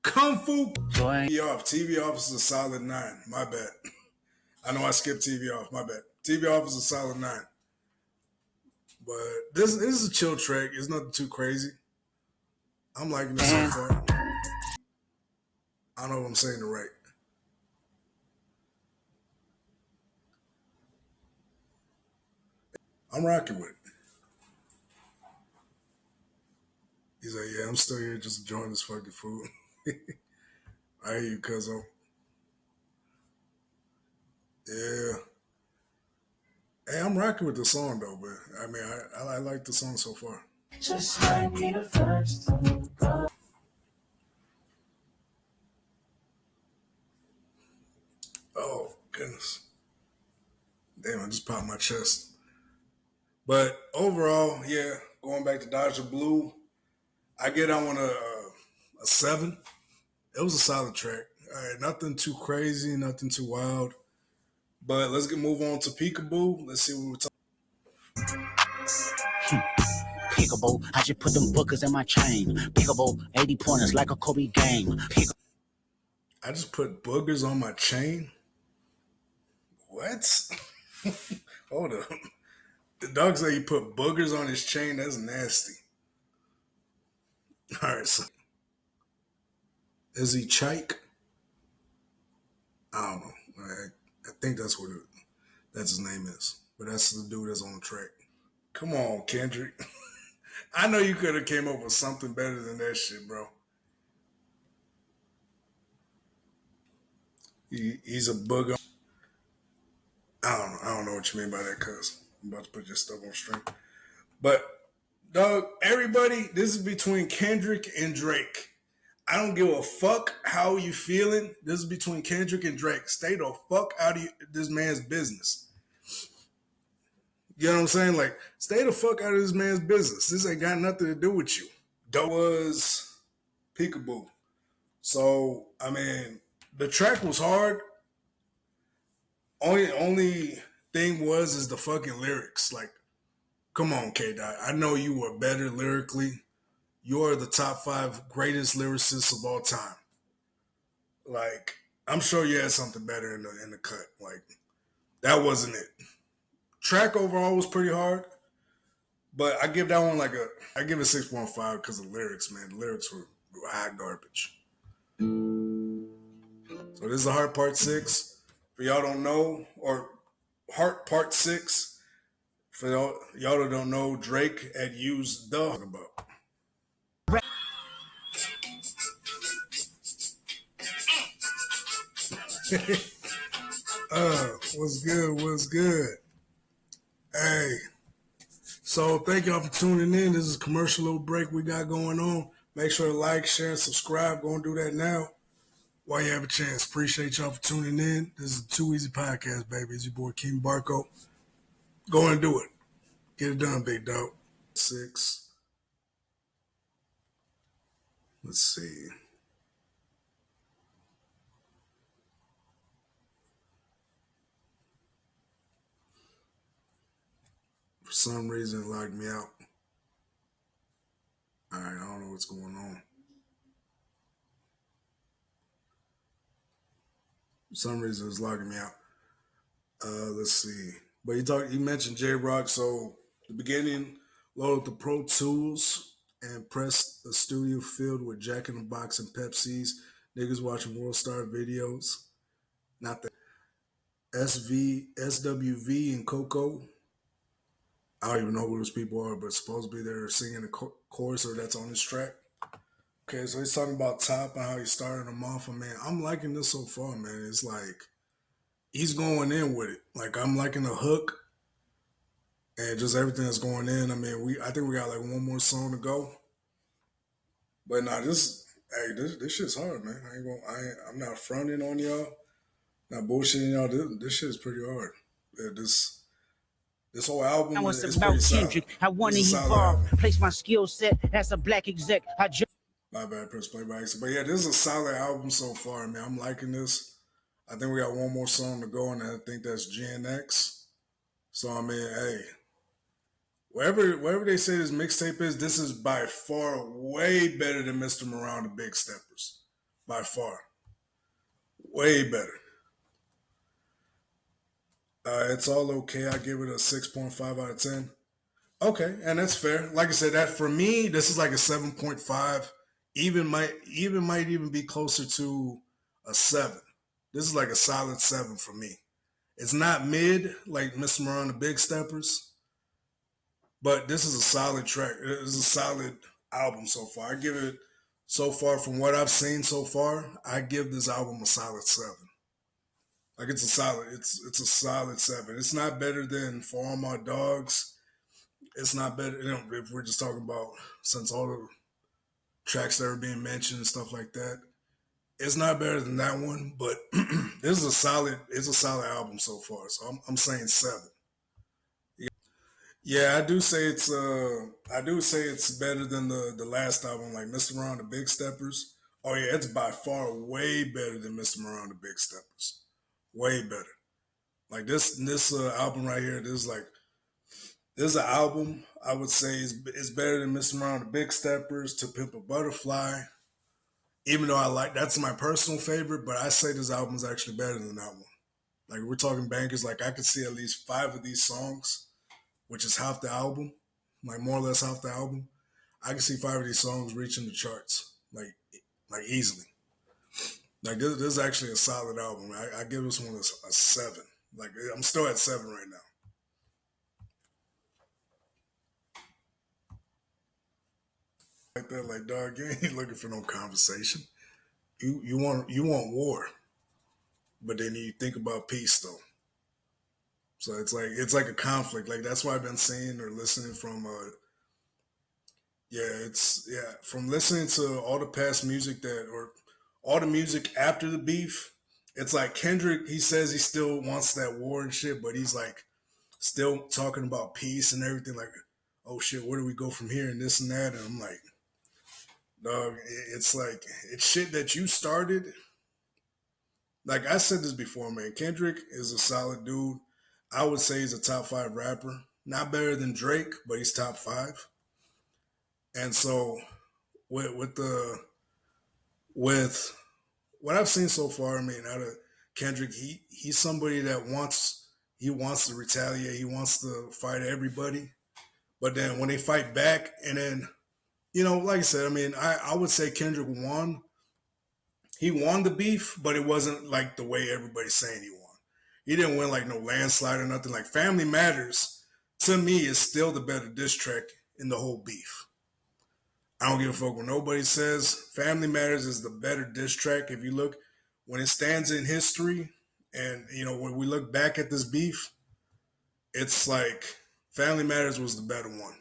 Kung Fu TV Off. TV Off is a solid 9. My bad. I know I skipped TV Off. My bad. TV Off is a solid 9. But this is a chill track. It's nothing too crazy. I'm liking it so far. I don't know if I'm saying it right. I'm rocking with it. He's like, yeah, I'm still here just enjoying this fucking food. I hear you, cuzzo. Yeah. Hey, I'm rocking with the song though, but I mean, I like the song so far. Just might be the first to go. Oh goodness. Damn, I just popped my chest. But overall, yeah, going back to Dodger Blue, I get on a 7. It was a solid track. All right, nothing too crazy, nothing too wild. But let's move on to Peekaboo. Let's see what we're talking. Peekaboo, I just put them bookers in my chain. Peekaboo, 80 pointers like a Kobe game. I just put boogers on my chain? What? Hold up. The dog said he put boogers on his chain. That's nasty. All right, so is he Chike? I don't know. I think that's that's his name is. But that's the dude that's on the track. Come on, Kendrick. I know you could have came up with something better than that shit, bro. He's a booger. I don't know what you mean by that, cuz I'm about to put your stuff on stream. But dog, everybody, this is between Kendrick and Drake. I don't give a fuck how you feeling. This is between Kendrick and Drake. Stay the fuck out of this man's business. You know what I'm saying? Like, stay the fuck out of this man's business. This ain't got nothing to do with you. That was Peekaboo. So, I mean, the track was hard. Only thing is the fucking lyrics. Like, come on, K-Dot. I know you were better lyrically. You're the top 5 greatest lyricists of all time. Like, I'm sure you had something better in the cut. Like, that wasn't it. Track overall was pretty hard, but I give that one I give it 6.5 because of the lyrics, man. The lyrics were hot garbage. So this is the Heart Part 6. For y'all don't know, or Heart Part 6, for y'all that don't know, Drake had used the about. What's good? What's good? Hey. So thank y'all for tuning in. This is a commercial little break we got going on. Make sure to like, share, and subscribe. Go and do that now while you have a chance. Appreciate y'all for tuning in. This is a Too Easy Podcast, baby. It's your boy King Barco. Go and do it. Get it done, big dog. 6. Let's see. For some reason, it logged me out. All right, I don't know what's going on. For some reason, it's logging me out. Let's see. But you mentioned J-Rock, so the beginning, load up the Pro Tools and press a studio filled with Jack in the Box and Pepsis. Niggas watching World Star videos. Not the SWV, and Coco. I don't even know who those people are, but supposedly they're singing the chorus or that's on this track. Okay, so he's talking about Top and how he's starting them off. And man, I'm liking this so far, man. It's like he's going in with it. Like I'm liking the hook and just everything that's going in. I mean, I think we got like one more song to go. But nah, this shit's hard, man. I'm not fronting on y'all, not bullshitting y'all. This shit is pretty hard. Yeah, this whole album is pretty solid. I want to evolve, place my skill set as a black exec. My bad, press play by accident. But yeah, this is a solid album so far, man. I'm liking this. I think we got one more song to go, and I think that's GNX. So I mean, hey, wherever they say this mixtape is, this is by far way better than Mr. Morale the Big Steppers. By far. Way better. It's all okay. I give it a 6.5 out of 10. Okay, and that's fair. Like I said, that for me, this is like a 7.5. Might even be closer to a 7. This is like a solid 7 for me. It's not mid like Mr. Morale and the Big Steppers, but this is a solid track. It is a solid album so far. I give it, so far from what I've seen so far, I give this album a solid 7. Like it's a solid 7. It's not better than For All My Dogs. It's not better, if we're just talking about since all the tracks that are being mentioned and stuff like that. It's not better than that one, but this is a solid album so far. So I'm saying 7. Yeah, I do say it's better than the last album, like Mr. Morale and the Big Steppers. Oh yeah, it's by far way better than Mr. Morale and the Big Steppers. Way better. Like this album right here, this is an album I would say is better than Mr. Morale and the Big Steppers, To Pimp a Butterfly. Even though that's my personal favorite, but I say this album is actually better than that one. Like we're talking bankers, like I could see at least 5 of these songs, which is half the album, like more or less half the album. I can see 5 of these songs reaching the charts, like easily. Like this is actually a solid album. I give this one a 7. Like I'm still at 7 right now. Like that, like dog, you ain't looking for no conversation. You want war, but then you think about peace though. So it's like a conflict. Like that's why I've been seeing or listening from from listening to all the past music or all the music after the beef. It's like Kendrick, he says he still wants that war and shit, but he's like still talking about peace and everything. Like, oh shit, where do we go from here and this and that? And I'm like, dog, it's like it's shit that you started. Like I said this before, man. Kendrick is a solid dude. I would say he's a top 5 rapper. Not better than Drake, but he's top 5. And so with what I've seen so far, I mean, out of Kendrick, he's somebody that wants to retaliate. He wants to fight everybody. But then when they fight back, and then like I said, I mean, I would say Kendrick won. He won the beef, but it wasn't like the way everybody's saying he won. He didn't win like no landslide or nothing. Like Family Matters, to me, is still the better diss track in the whole beef. I don't give a fuck what nobody says. Family Matters is the better diss track. If you look, when it stands in history, and when we look back at this beef, it's like Family Matters was the better one.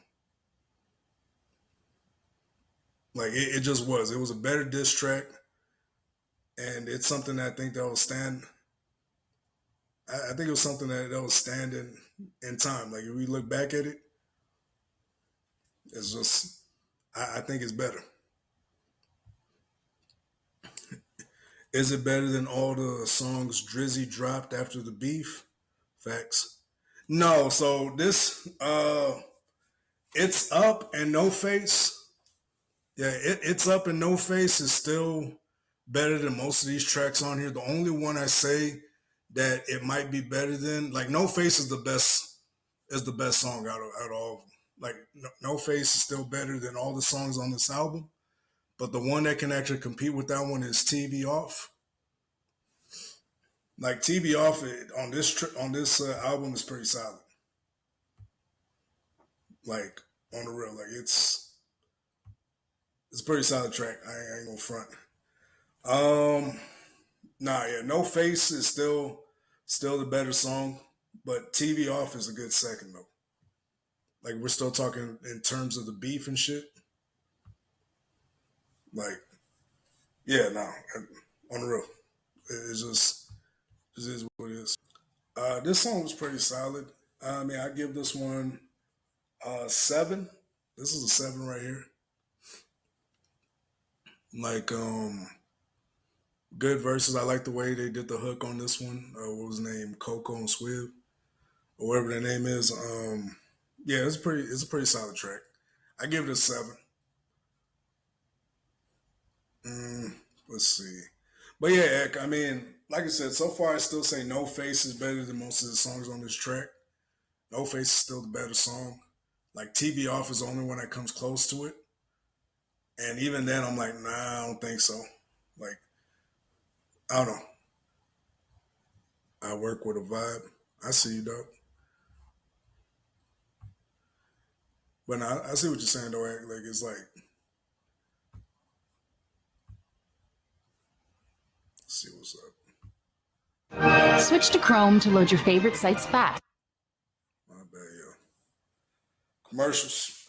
Like it just was. It was a better diss track, and it's something that I think that will stand. I think it was something that will stand in time. Like if we look back at it, it's just I think it's better. Is it better than all the songs Drizzy dropped after the beef? Facts. No, so this it's up and No Face. Yeah, it's up and No Face is still better than most of these tracks on here. The only one I say that it might be better than, like, No Face is the best song out of all of them. Like No Face is still better than all the songs on this album. But the one that can actually compete with that one is TV Off. Like TV Off on this album is pretty solid. Like on the real, like it's a pretty solid track. I ain't gonna front. No Face is still the better song, but TV Off is a good second though. Like we're still talking in terms of the beef and shit. Like, yeah, no, on the real, it's just it is what it is. This song was pretty solid. I mean, I give this one 7. This is a 7 right here. Like, good verses. I like the way they did the hook on this one. What was his name? Coco and Swib, or whatever their name is. Yeah, it's a pretty solid track. I give it a 7. Let's see. But yeah, I mean, like I said, so far I still say No Face is better than most of the songs on this track. No Face is still the better song. Like TV Off is the only one that comes close to it. And even then I'm like, nah, I don't think so. Like, I don't know. I work with a vibe. I see you, dog. But nah, I see what you're saying though. Like it's like, let's see what's up. Switch to Chrome to load your favorite sites fast. My bad, yo. Commercials.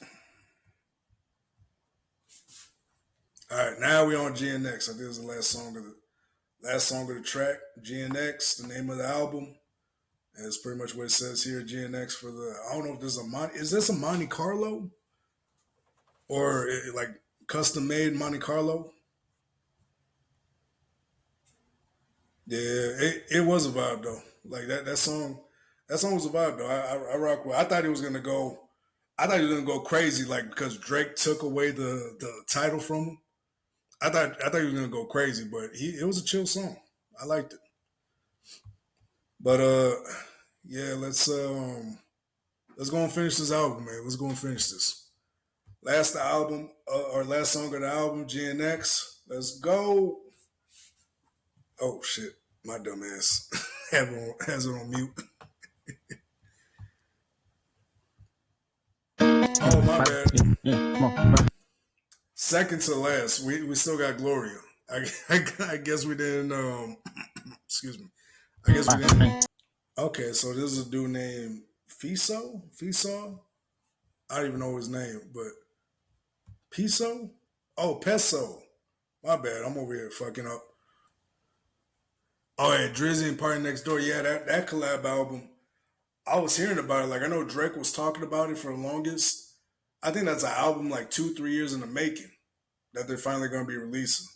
All right, now we on GNX. I think it's the last song of the track. GNX, the name of the album. And it's pretty much what it says here. GNX for I don't know if this is this a Monte Carlo? Or like custom made Monte Carlo? Yeah, it was a vibe though. Like that song was a vibe though. I rock with. I thought he was gonna go crazy, like because Drake took away the title from him. I thought he was gonna go crazy, but it was a chill song. I liked it. But yeah, let's go and finish this album, man. Let's go and finish this. Last song of the album, GNX. Let's go. Oh shit, my dumb ass has it on mute. Oh my bad. Second to last, we still got Gloria. I guess we didn't. Excuse me. I guess we didn't. Okay, so this is a dude named Fiso. Fiso. I don't even know his name, but Piso. Oh, Peso. My bad. I'm over here fucking up. Oh yeah, Drizzy and Party Next Door. Yeah, that collab album. I was hearing about it. Like I know Drake was talking about it for the longest. I think that's an album like 2-3 years in the making that they're finally going to be releasing.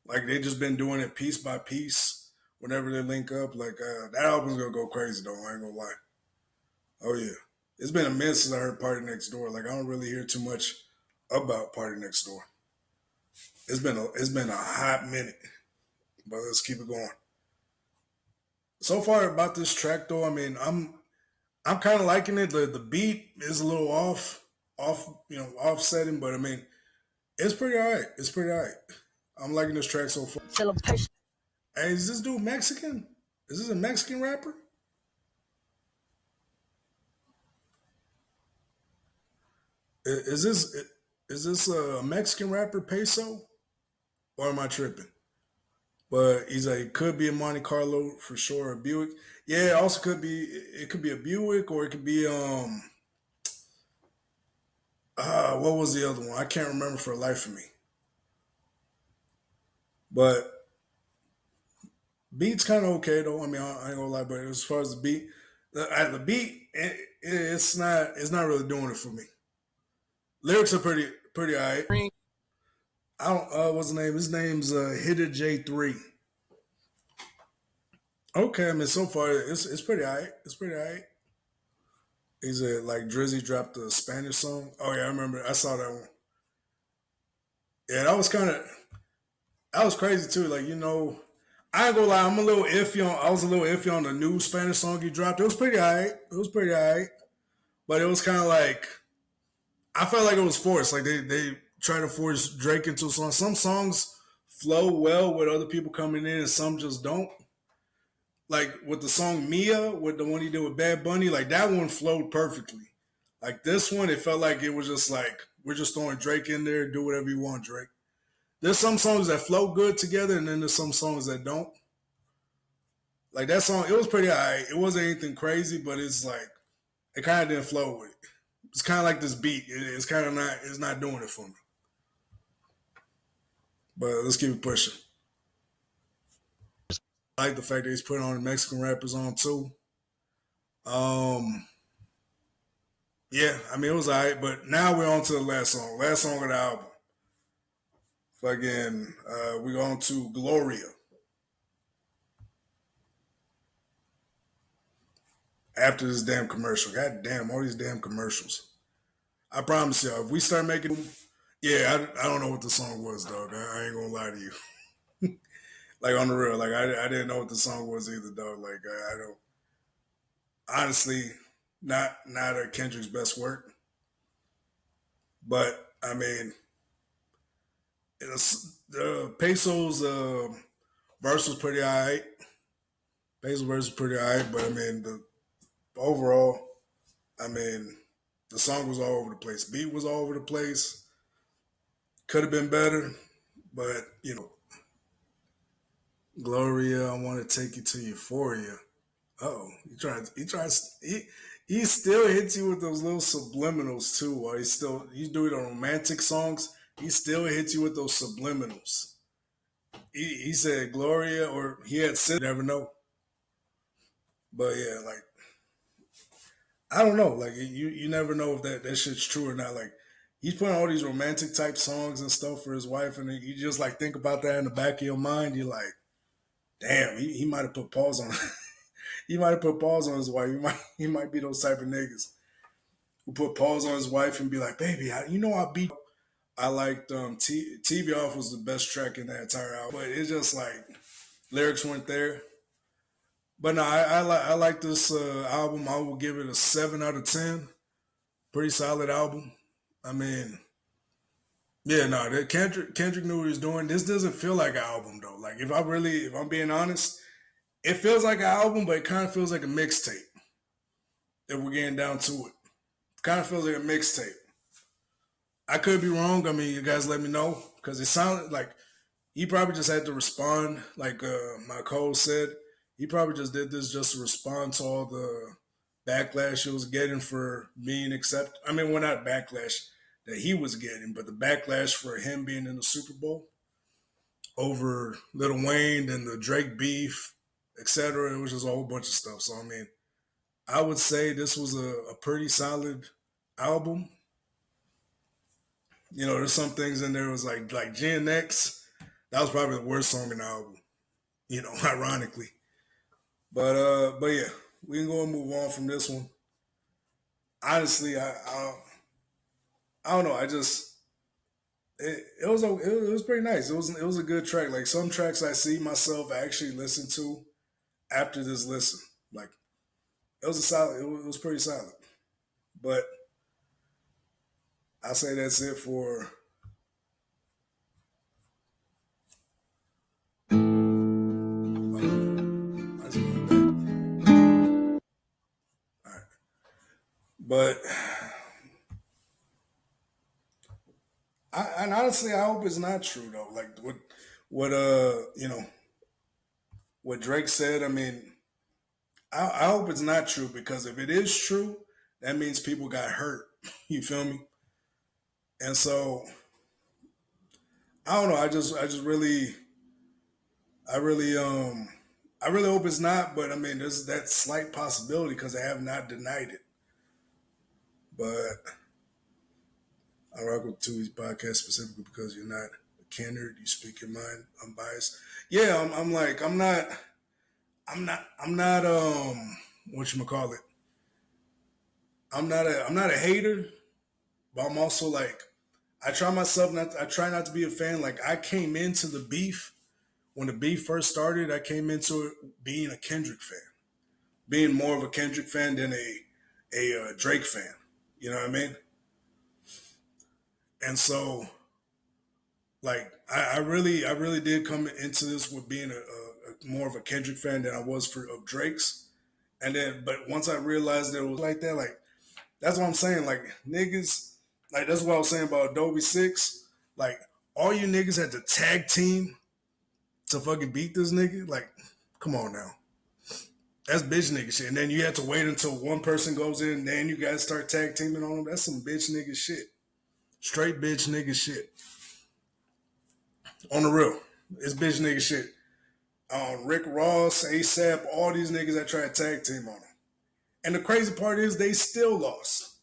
Like they just been doing it piece by piece whenever they link up. Like that album's gonna go crazy though. I ain't gonna lie. Oh yeah, it's been a minute since I heard Party Next Door. Like I don't really hear too much about Party Next Door. It's been a hot minute, but let's keep it going. So far about this track though, I mean I'm kind of liking it. The beat is a little offsetting, but I mean it's pretty alright. It's pretty alright. I'm liking this track so far. Hey, is this dude Mexican? Is this a Mexican rapper? Is this a Mexican rapper Peso? Or am I tripping? But he's like it could be a Monte Carlo for sure, a Buick. Yeah, it also could be a Buick or it could be what was the other one? I can't remember for the life of me. But beat's kind of okay though. I mean, I ain't gonna lie, but as far as the beat, the beat, it's not really doing it for me. Lyrics are pretty alright. I don't what's his name? His name's Hitta J3. Okay, I mean so far it's pretty alright. It's pretty alright. He's like Drizzy dropped the Spanish song. Oh yeah, I remember. I saw that one. Yeah, that was crazy too. Like I ain't gonna lie, I'm a little iffy on. I was a little iffy on the new Spanish song he dropped. It was pretty alright. It was pretty alright, but it was kind of like I felt like it was forced. Like they try to force Drake into a song. Some songs flow well with other people coming in, and some just don't. Like with the song Mia, with the one he did with Bad Bunny, like that one flowed perfectly. Like this one, it felt like it was just like we're just throwing Drake in there, do whatever you want, Drake. There's some songs that flow good together, and then there's some songs that don't. Like that song, it was pretty alright. It wasn't anything crazy, but it's like it kind of didn't flow with it. It's kind of like this beat. It's kind of not. It's not doing it for me. But let's keep it pushing. I like the fact that he's putting on the Mexican rappers on too. Um, yeah, I mean it was alright, but now we're on to the last song. Last song of the album. Fucking, we're on to Gloria. After this damn commercial, god damn, all these damn commercials. I promise y'all, if we start making them, yeah, I don't know what the song was, dog. I ain't gonna lie to you. Like on the real, like I didn't know what the song was either, dog. Like I don't honestly not a Kendrick's best work, but I mean, the Peso's verse was pretty alright. Peso's verse was pretty alright, but I mean the overall, I mean the song was all over the place. Beat was all over the place. Could have been better, but Gloria, I want to take you to Euphoria. Oh, he still hits you with those little subliminals too. While he's doing the romantic songs, he still hits you with those subliminals. He said Gloria, or he had said never know. But yeah, like I don't know. Like you never know if that shit's true or not. Like he's putting all these romantic type songs and stuff for his wife, and you just like think about that in the back of your mind. You're like, damn, he might have put pause on. He might have put pause on his wife. He might be those type of niggas who put pause on his wife and be like, baby, I beat. I liked TV Off was the best track in that entire album, but it's just like lyrics weren't there. But no, I like this album. I will give it a 7 out of 10. Pretty solid album. I mean, Yeah, no, that Kendrick knew what he was doing. This doesn't feel like an album though. Like if I'm being honest, it feels like an album, but it kind of feels like a mixtape. If we're getting down to it, kind of feels like a mixtape. I could be wrong. I mean, you guys let me know because it sounded like he probably just had to respond, like my co said. He probably just did this just to respond to all the backlash he was getting for being accepted. I mean, well, not backlash that he was getting, but the backlash for him being in the Super Bowl over Lil Wayne and the Drake beef, etc. It was just a whole bunch of stuff. So I mean, I would say this was a pretty solid album. You know, there's some things in there was like GNX. That was probably the worst song in the album. You know, ironically. But yeah, we can go and move on from this one. Honestly, I don't know. I just it was pretty nice. It was a good track. Like some tracks I see myself actually listen to after this listen. Like it was a solid. It was pretty solid. But I say that's it for. But and honestly, I hope it's not true though. Like what what Drake said. I mean, I hope it's not true because if it is true, that means people got hurt. You feel me? And so I don't know. I really I really hope it's not. But I mean, there's that slight possibility because I have not denied it. But I rock with Tui's podcast specifically because you're not a candid. You speak your mind unbiased. Yeah, I'm like I'm not what you call it. I'm not a hater, but I'm also like I try not to be a fan. Like I came into the beef when the beef first started. I came into it being a Kendrick fan, being more of a Kendrick fan than a Drake fan. You know what I mean? And so like I really did come into this with being a more of a Kendrick fan than I was for of Drake's. And then, but once I realized that it was like that, like that's what I'm saying. Like niggas, like that's what I was saying about Adobe 6. Like all you niggas had to tag team to fucking beat this nigga. Like, come on now. That's bitch nigga shit. And then you have to wait until one person goes in, and then you guys start tag teaming on them. That's some bitch nigga shit. Straight bitch nigga shit. On the real. It's bitch nigga shit. Rick Ross, ASAP, all these niggas that try to tag team on him. And the crazy part is they still lost.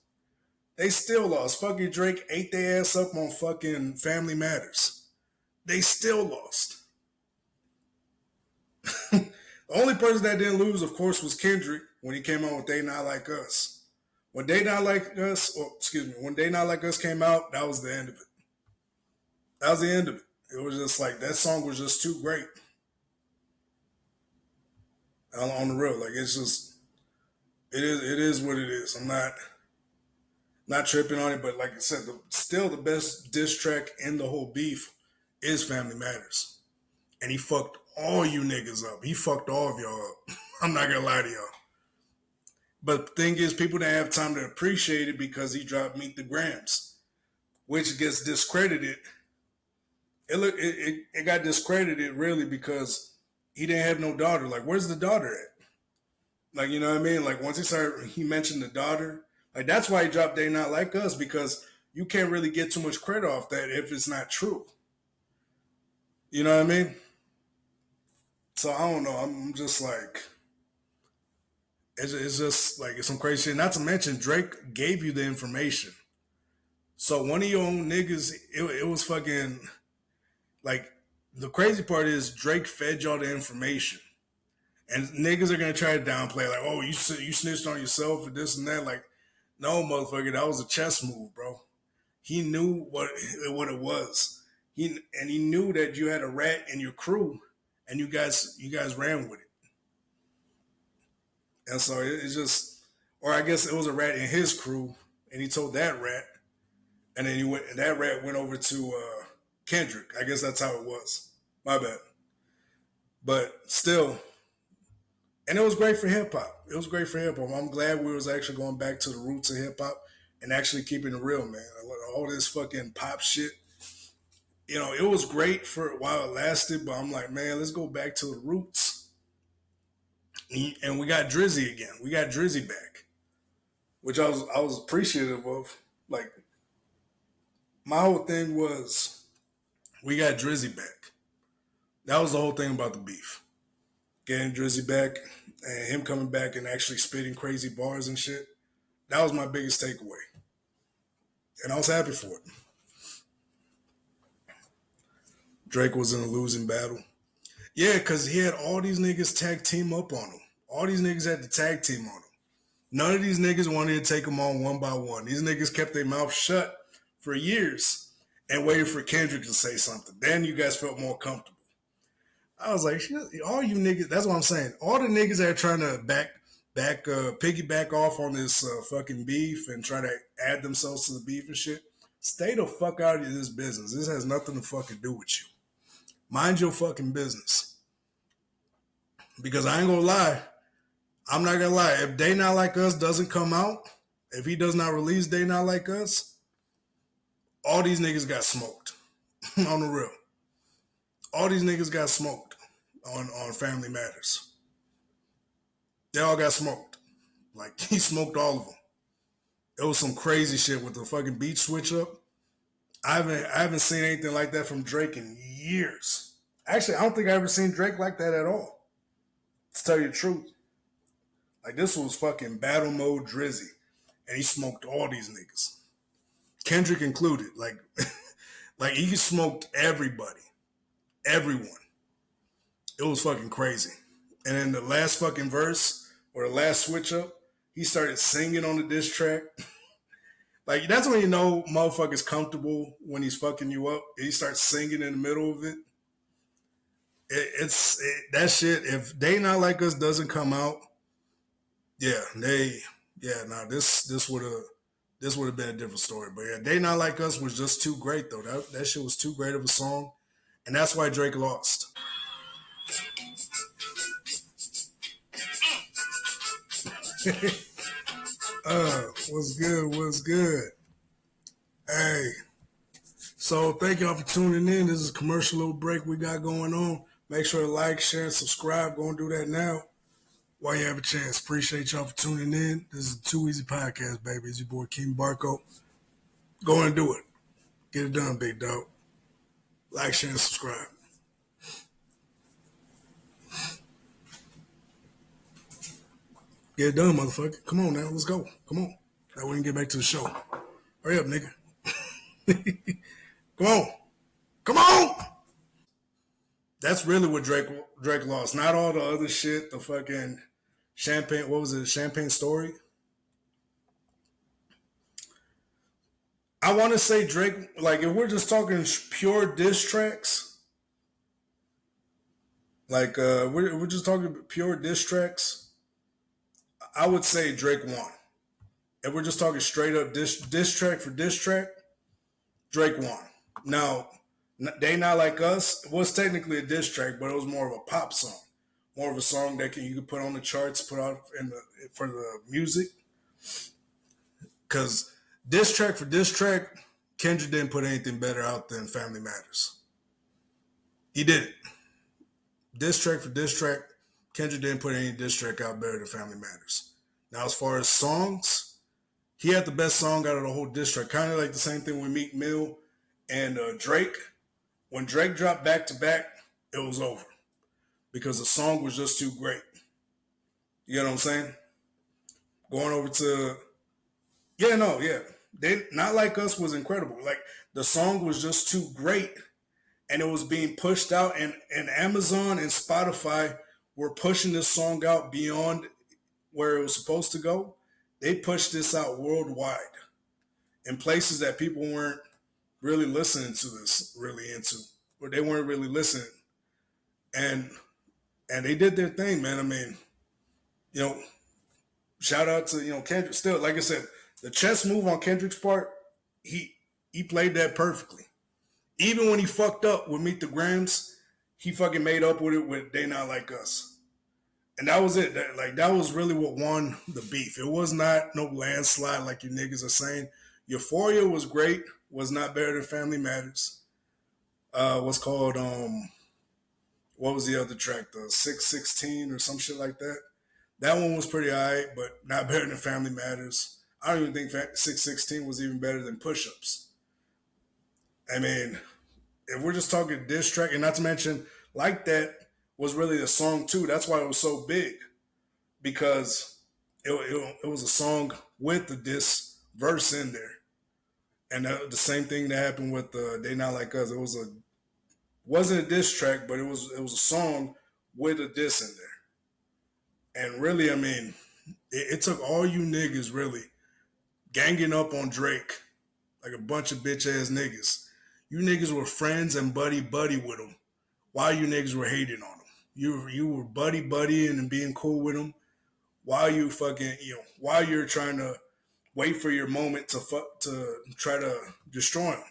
They still lost. Fucking Drake ate their ass up on fucking Family Matters. They still lost. The only person that didn't lose, of course, was Kendrick when he came out with They Not Like Us. When They Not Like Us, or excuse me, when They Not Like Us came out, that was the end of it. That was the end of it. It was just like that song was just too great. On the real, like it's just it is what it is. I'm not tripping on it, but like I said, still the best diss track in the whole beef is Family Matters. And he fucked all you niggas up. He fucked all of y'all up. I'm not gonna lie to y'all. But the thing is, people didn't have time to appreciate it because he dropped Meet the Grams, which gets discredited. It got discredited really because he didn't have no daughter. Like, where's the daughter at? Like, you know what I mean? Like, once he mentioned the daughter. Like, that's why he dropped They Not Like Us, because you can't really get too much credit off that if it's not true. You know what I mean? So I don't know. I'm just like, it's just like it's some crazy shit. Not to mention Drake gave you the information. So one of your own niggas, it was fucking like the crazy part is Drake fed y'all the information, and niggas are gonna try to downplay like, oh, you snitched on yourself and this and that. Like, no, motherfucker, that was a chess move, bro. He knew what it was. He knew that you had a rat in your crew, and you guys ran with it. And so it's just, or I guess it was a rat in his crew, and he told that rat, and then that rap went over to Kendrick. I guess that's how it was. My bad. But still, and it was great for hip hop. It was great for hip hop. I'm glad we was actually going back to the roots of hip hop and actually keeping it real, man. All this fucking pop shit, it was great for while it lasted, but I'm like, man, let's go back to the roots. And we got Drizzy again. We got Drizzy back, which I was appreciative of. Like, my whole thing was we got Drizzy back. That was the whole thing about the beef. Getting Drizzy back and him coming back and actually spitting crazy bars and shit. That was my biggest takeaway. And I was happy for it. Drake was in a losing battle. Yeah, because he had all these niggas tag team up on him. All these niggas had the tag team on him. None of these niggas wanted to take him on one by one. These niggas kept their mouth shut for years and waited for Kendrick to say something. Then you guys felt more comfortable. I was like, all you niggas, that's what I'm saying. All the niggas that are trying to piggyback off on this fucking beef and try to add themselves to the beef and shit, stay the fuck out of this business. This has nothing to fucking do with you. Mind your fucking business. Because I ain't gonna lie. I'm not gonna lie. If They Not Like Us doesn't come out, if he does not release They Not Like Us, all these niggas got smoked. On the real. All these niggas got smoked on Family Matters. They all got smoked. Like, he smoked all of them. It was some crazy shit with the fucking beat switch up. I haven't seen anything like that from Drake in years. Actually, I don't think I ever seen Drake like that at all. To tell you the truth. Like, this was fucking battle mode Drizzy. And he smoked all these niggas. Kendrick included. Like, like he smoked everybody. Everyone. It was fucking crazy. And then the last fucking verse, or the last switch up, he started singing on the diss track. Like, that's when you know motherfucker's comfortable when he's fucking you up. He starts singing in the middle of it. That shit, if They Not Like Us doesn't come out, this would have been a different story. But yeah, They Not Like Us was just too great though. That shit was too great of a song. And that's why Drake lost. What's good? Hey. So thank y'all for tuning in. This is a commercial little break we got going on. Make sure to like, share, and subscribe. Go and do that now while you have a chance. Appreciate y'all for tuning in. This is the Too Easy Podcast, baby. It's your boy King Barco. Go and do it. Get it done, big dog. Like, share, and subscribe. Get it done, motherfucker. Come on now. Let's go. Come on. Now we can get back to the show. Hurry up, nigga. Come on. Come on. That's really what Drake lost. Not all the other shit. The fucking Champagne. What was it? Champagne Story. I want to say Drake. Like, if we're just talking pure diss tracks, like we're just talking pure diss tracks, I would say Drake won. If we're just talking straight up diss track for diss track, Drake won. Now, They Not Like Us was technically a diss track, but it was more of a pop song, more of a song that you could put on the charts, put out for the music. Because diss track for diss track, Kendrick didn't put anything better out than Family Matters. He did it. Diss track for diss track, Kendrick didn't put any diss track out better than Family Matters. Now, as far as songs, he had the best song out of the whole diss track. Kind of like the same thing with Meek Mill and Drake. When Drake dropped back to back, it was over. Because the song was just too great. You know what I'm saying? Going over to... They Not Like Us was incredible. Like, the song was just too great. And it was being pushed out. And Amazon and Spotify were pushing this song out beyond where it was supposed to go. They pushed this out worldwide. In places that people weren't really listening to this, really into. Or they weren't really listening. And they did their thing, man. I mean, shout out to, Kendrick. Still, like I said, the chess move on Kendrick's part, he He played that perfectly. Even when he fucked up with Meet the Grams, he fucking made up with it with They Not Like Us. And that was it. That was really what won the beef. It was not no landslide like you niggas are saying. Euphoria was great. Was not better than Family Matters. What's called what was the other track? The 616 or some shit like that. That one was pretty alright, but not better than Family Matters. I don't even think 616 was even better than Push Ups. I mean, if we're just talking diss track, and not to mention, Like That was really a song too. That's why it was so big, because it was a song with the diss verse in there. And the same thing that happened with They Not Like Us. It wasn't a diss track, but it was a song with a diss in there. And really, I mean, it took all you niggas really ganging up on Drake like a bunch of bitch ass niggas. You niggas were friends and buddy with him while you niggas were hating on him. You were buddy and being cool with him while you fucking, while you're trying to wait for your moment to try to destroy him.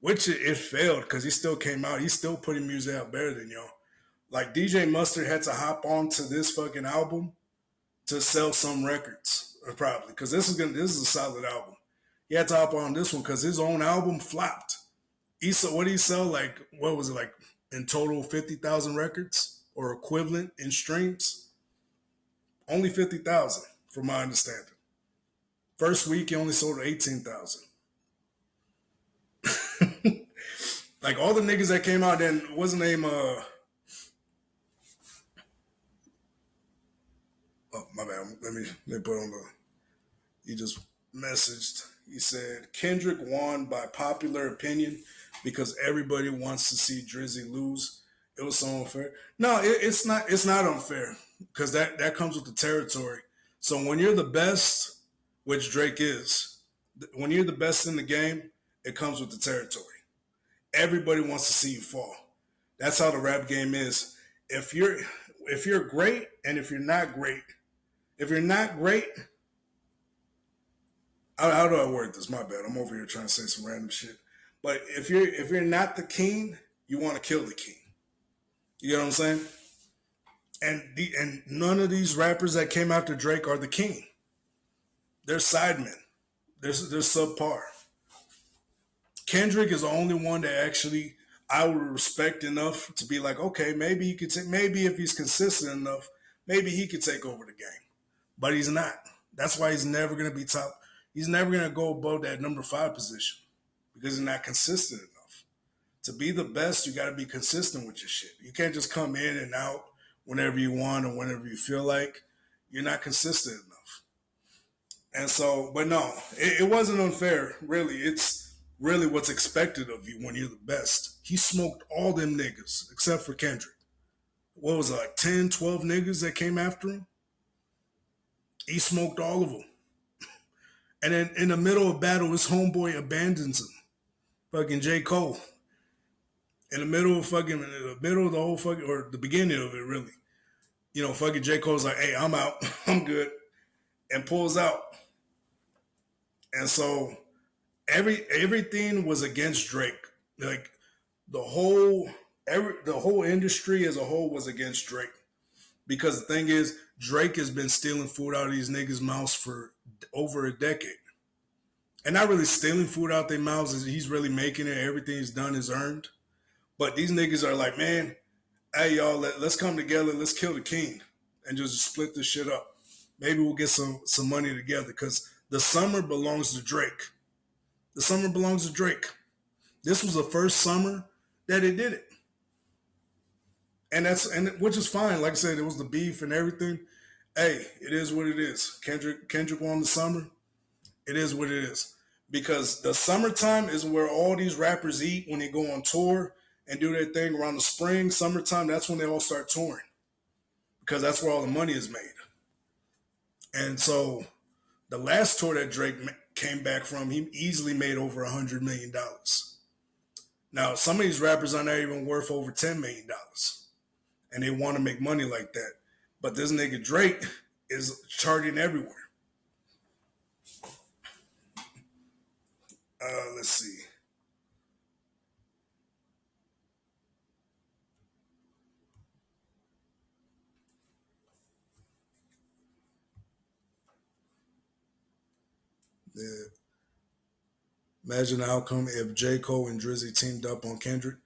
Which it failed, because he still came out. He's still putting music out better than y'all. Like, DJ Mustard had to hop on to this fucking album to sell some records, probably, because this is a solid album. He had to hop on this one because his own album flopped. What did he sell? Like, what was it, like in total 50,000 records or equivalent in streams? Only 50,000, from my understanding. First week, he only sold 18,000. Like, all the niggas that came out then, what's the name? Oh, my bad. Let me put on the. He just messaged. He said Kendrick won by popular opinion because everybody wants to see Drizzy lose. It was so unfair. No, it's not. It's not unfair, because that comes with the territory. So when you're the best, which Drake is, when you're the best in the game, it comes with the territory. Everybody wants to see you fall. That's how the rap game is. If you're great, and if you're not great, how do I word this? My bad. I'm over here trying to say some random shit. But if you're not the king, you want to kill the king. You know what I'm saying? And none of these rappers that came after Drake are the king. They're sidemen. They're subpar. Kendrick is the only one that actually I would respect enough to be like, okay, maybe he could maybe if he's consistent enough, maybe he could take over the game. But he's not. That's why he's never gonna be top. He's never gonna go above that number 5 position, because he's not consistent enough. To be the best, you gotta be consistent with your shit. You can't just come in and out whenever you want or whenever you feel like. You're not consistent enough. And so, but no, it wasn't unfair, really. It's really what's expected of you when you're the best. He smoked all them niggas, except for Kendrick. What was it, like 10, 12 niggas that came after him? He smoked all of them. And then in the middle of battle, his homeboy abandons him. Fucking J. Cole. In the middle of the whole fucking, or the beginning of it, really. Fucking J. Cole's like, hey, I'm out. I'm good. And pulls out. And so everything was against Drake. Like, the whole industry as a whole was against Drake. Because the thing is, Drake has been stealing food out of these niggas' mouths for over a decade. And not really stealing food out their mouths, he's really making it. Everything he's done is earned. But these niggas are like, man, hey, y'all, let's come together. Let's kill the king and just split this shit up. Maybe we'll get some money together, because the summer belongs to Drake. The summer belongs to Drake. This was the first summer that it did it. And which is fine. Like I said, it was the beef and everything. Hey, it is what it is. Kendrick won the summer. It is what it is. Because the summertime is where all these rappers eat when they go on tour and do their thing around the spring. Summertime, that's when they all start touring. Because that's where all the money is made. And so the last tour that Drake came back from, he easily made over $100 million. Now, some of these rappers are not even worth over $10 million. And they want to make money like that. But this nigga Drake is charting everywhere. Let's see. Yeah. Imagine the outcome if J. Cole and Drizzy teamed up on Kendrick.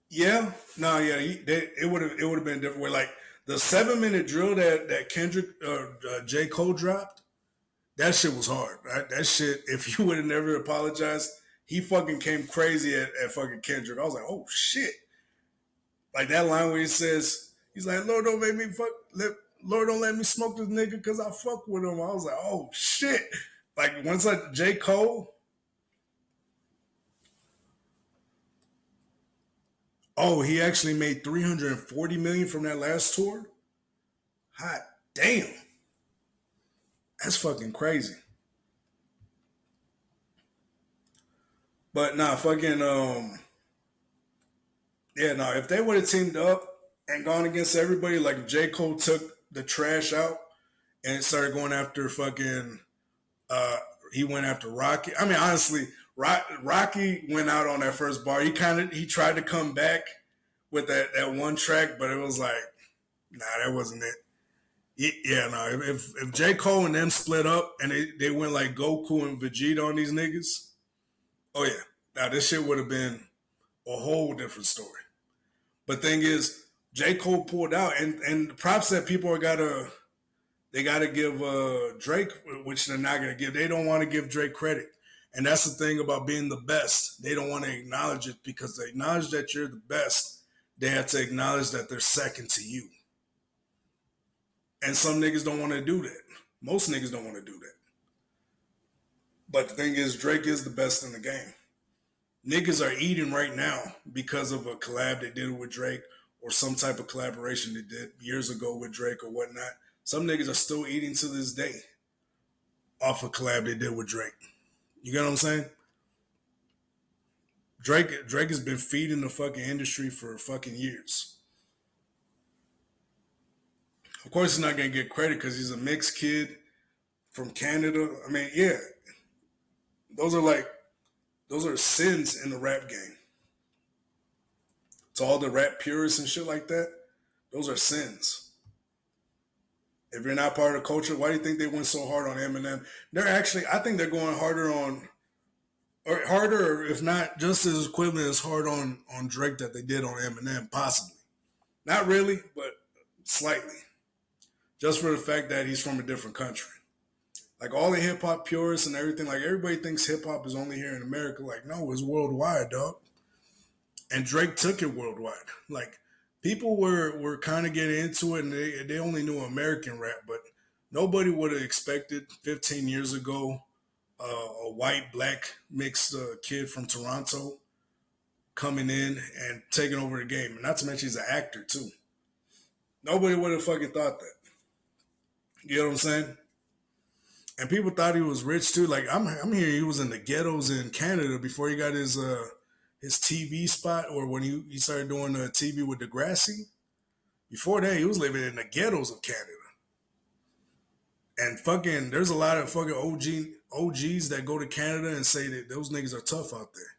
Yeah, no, yeah, it would have been different. Where like the 7 minute drill that Kendrick J. Cole dropped, that shit was hard. Right? That shit, if you would have never apologized, he fucking came crazy at fucking Kendrick. I was like, oh shit. Like that line where he says, he's like, Lord don't make me fuck, Lord don't let me smoke this nigga because I fuck with him. I was like, oh shit. Like once like J. Cole, oh, he actually made 340 million from that last tour. Hot damn. That's fucking crazy. But nah, fucking yeah, nah, if they would have teamed up and gone against everybody, like if J. Cole took the trash out and started going after fucking he went after Rocky. I mean, honestly, Rocky went out on that first bar. He tried to come back with that one track, but it was like, nah, that wasn't it. Yeah, no. If J. Cole and them split up and they went like Goku and Vegeta on these niggas, oh yeah, now this shit would have been a whole different story. But thing is, J. Cole pulled out, and the props that people are gotta give Drake, which they're not gonna give. They don't want to give Drake credit, and that's the thing about being the best. They don't want to acknowledge it because they acknowledge that you're the best. They have to acknowledge that they're second to you. And some niggas don't want to do that. Most niggas don't want to do that. But the thing is, Drake is the best in the game. Niggas are eating right now because of a collab they did with Drake or some type of collaboration they did years ago with Drake or whatnot. Some niggas are still eating to this day off a collab they did with Drake. You get what I'm saying? Drake has been feeding the fucking industry for fucking years. Of course, he's not going to get credit because he's a mixed kid from Canada. I mean, yeah, those are sins in the rap game. To all the rap purists and shit like that, those are sins. If you're not part of the culture, why do you think they went so hard on Eminem? I think they're going harder or if not, just as equivalent as hard on Drake that they did on Eminem, possibly. Not really, but slightly. Just for the fact that he's from a different country. Like all the hip hop purists and everything, like everybody thinks hip hop is only here in America. Like, no, it's worldwide, dog. And Drake took it worldwide. Like people were kind of getting into it, and they only knew American rap, but nobody would have expected 15 years ago a white black mixed kid from Toronto coming in and taking over the game. And not to mention he's an actor too. Nobody would have fucking thought that. You know what I'm saying? And people thought he was rich too. Like I'm hearing he was in the ghettos in Canada before he got his TV spot, or when he started doing TV with Degrassi. Before that, he was living in the ghettos of Canada. And fucking, there's a lot of fucking OGs that go to Canada and say that those niggas are tough out there.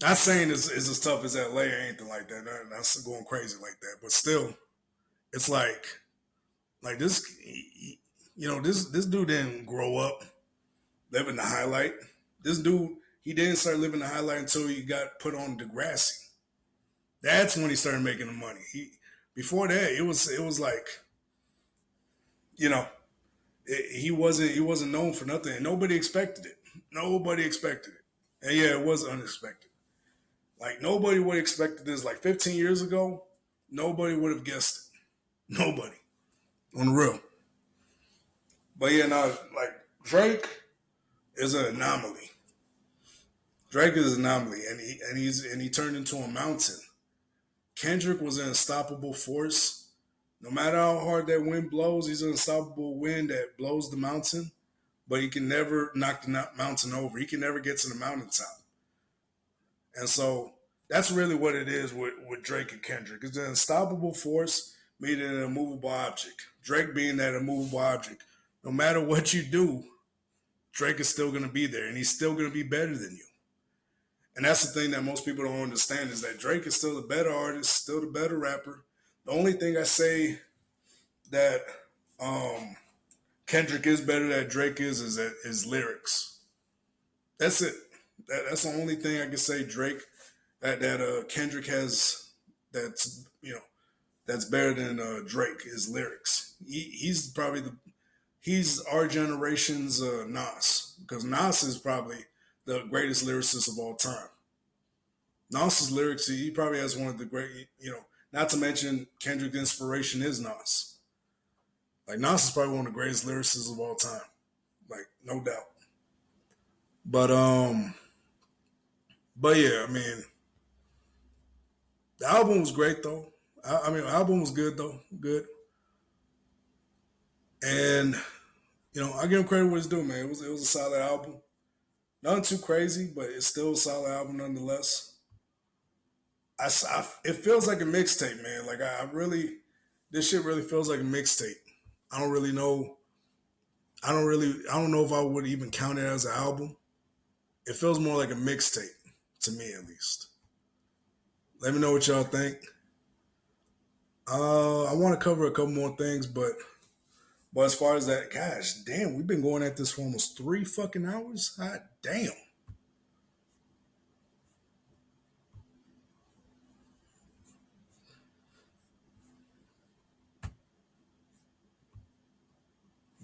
Not saying it's as tough as LA or anything like that. Not going crazy like that. But still, it's like this, this dude didn't grow up living the highlight. This dude, he didn't start living the highlight until he got put on Degrassi. That's when he started making the money. Before that, it was like, he wasn't known for nothing, and nobody expected it. Nobody expected it, and yeah, it was unexpected. Like nobody would have expected this. Like 15 years ago, nobody would have guessed it. Nobody, on the real. But yeah, no, like Drake is an anomaly. Drake is an anomaly, and he turned into a mountain. Kendrick was an unstoppable force. No matter how hard that wind blows, he's an unstoppable wind that blows the mountain, but he can never knock the mountain over. He can never get to the mountaintop. And so that's really what it is with Drake and Kendrick. It's an unstoppable force meeting an immovable object. Drake being that immovable object. no matter what you do, Drake is still going to be there, and he's still going to be better than you. And that's the thing that most people don't understand is that Drake is still the better artist, still the better rapper. The only thing I say that Kendrick is better than Drake is that his lyrics. That's it. That's the only thing I can say Drake that Kendrick has that's better than Drake is lyrics. He's our generation's Nas, because Nas is probably the greatest lyricist of all time. Nas's lyrics, he probably has one of the great, not to mention Kendrick's inspiration is Nas. Like, Nas is probably one of the greatest lyricists of all time. Like, no doubt. But yeah, I mean, the album was great though. The album was good though. Good. And, I give him credit what he's doing, man. It was a solid album. Nothing too crazy, but it's still a solid album nonetheless. It feels like a mixtape, man. Like this shit really feels like a mixtape. I don't know if I would even count it as an album. It feels more like a mixtape, to me at least. Let me know what y'all think. I want to cover a couple more things, but as far as that, gosh, damn, we've been going at this for almost 3 fucking hours. God damn.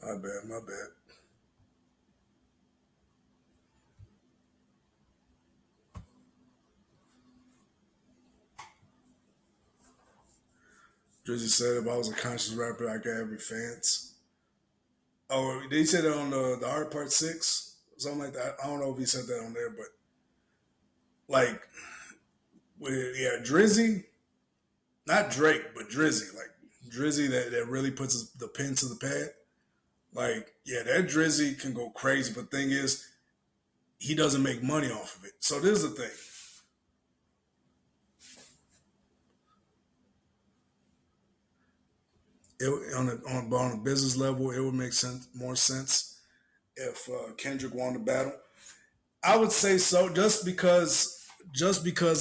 My bad. Drizzy said if I was a conscious rapper, I could have your fans. Oh, did he say that on the Art Part 6? Something like that. I don't know if he said that on there, but like, Drizzy, not Drake, but Drizzy. Like, Drizzy that really puts the pen to the pad. Like, yeah, that Drizzy can go crazy, but the thing is, he doesn't make money off of it. So this is the thing. On a business level, it would make more sense if Kendrick won the battle. I would say so, just because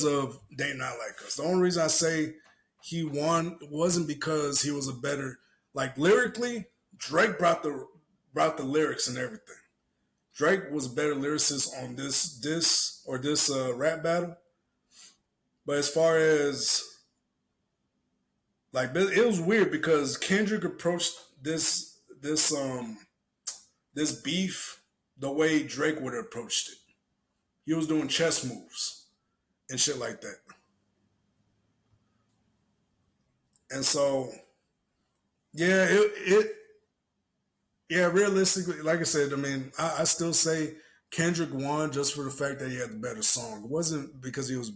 of They Not Like Us. The only reason I say he won wasn't because he was a better, like, lyrically. Drake brought the lyrics and everything. Drake was a better lyricist on this rap battle. But as far as, like, it was weird because Kendrick approached this beef the way Drake would have approached it. He was doing chess moves and shit like that. And so, yeah, realistically, like I said, I mean, I still say Kendrick won just for the fact that he had the better song. It wasn't because he was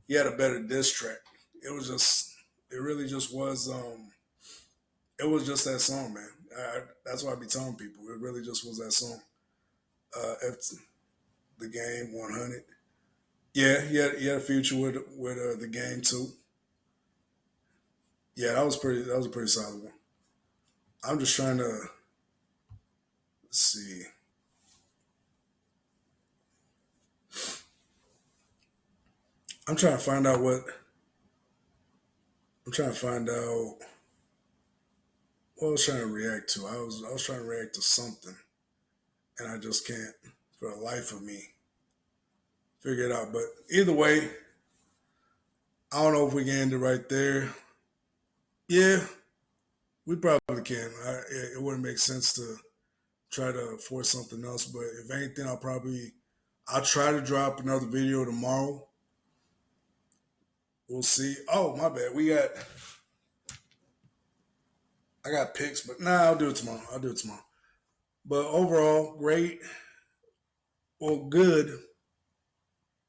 he had a better diss track. It really just was, it was just that song, man. That's why I be telling people, it really just was that song. The Game 100. Yeah, he had a feature with the Game too. Yeah, that was a pretty solid one. I'm just trying to see. I'm trying to find out what I was trying to react to. I was trying to react to something, and I just can't, for the life of me, figure it out. But either way, I don't know if we can end it right there. Yeah, we probably can. It wouldn't make sense to try to force something else. But if anything, I'll try to drop another video tomorrow. We'll see. Oh, my bad. I got picks, but I'll do it tomorrow. But overall, great. Well, good.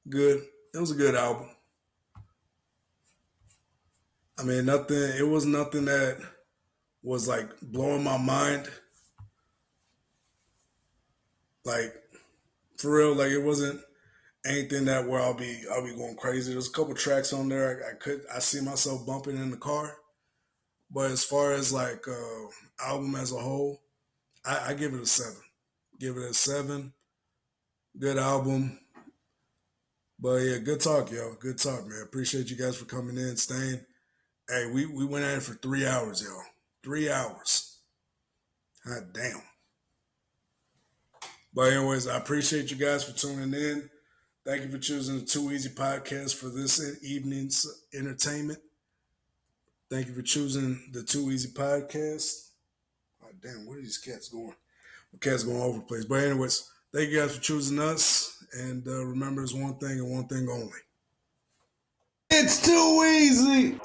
Good. It was a good album. I mean, it was nothing that was like blowing my mind. Like, for real, like, it wasn't anything that where I'll be going crazy. There's a couple tracks on there I see myself bumping in the car. But as far as like album as a whole, I give it a 7. Give it a 7. Good album. But yeah, good talk, yo. Good talk, man. Appreciate you guys for coming in, staying. Hey, we went at it for 3 hours, yo. 3 hours. God damn. But anyways, I appreciate you guys for tuning in. Thank you for choosing the Too Easy Podcast for this evening's entertainment. Thank you for choosing the Too Easy Podcast. Oh, damn, where are these cats going? The cats going all over the place. But anyways, thank you guys for choosing us. And remember, there's one thing and one thing only. It's too easy.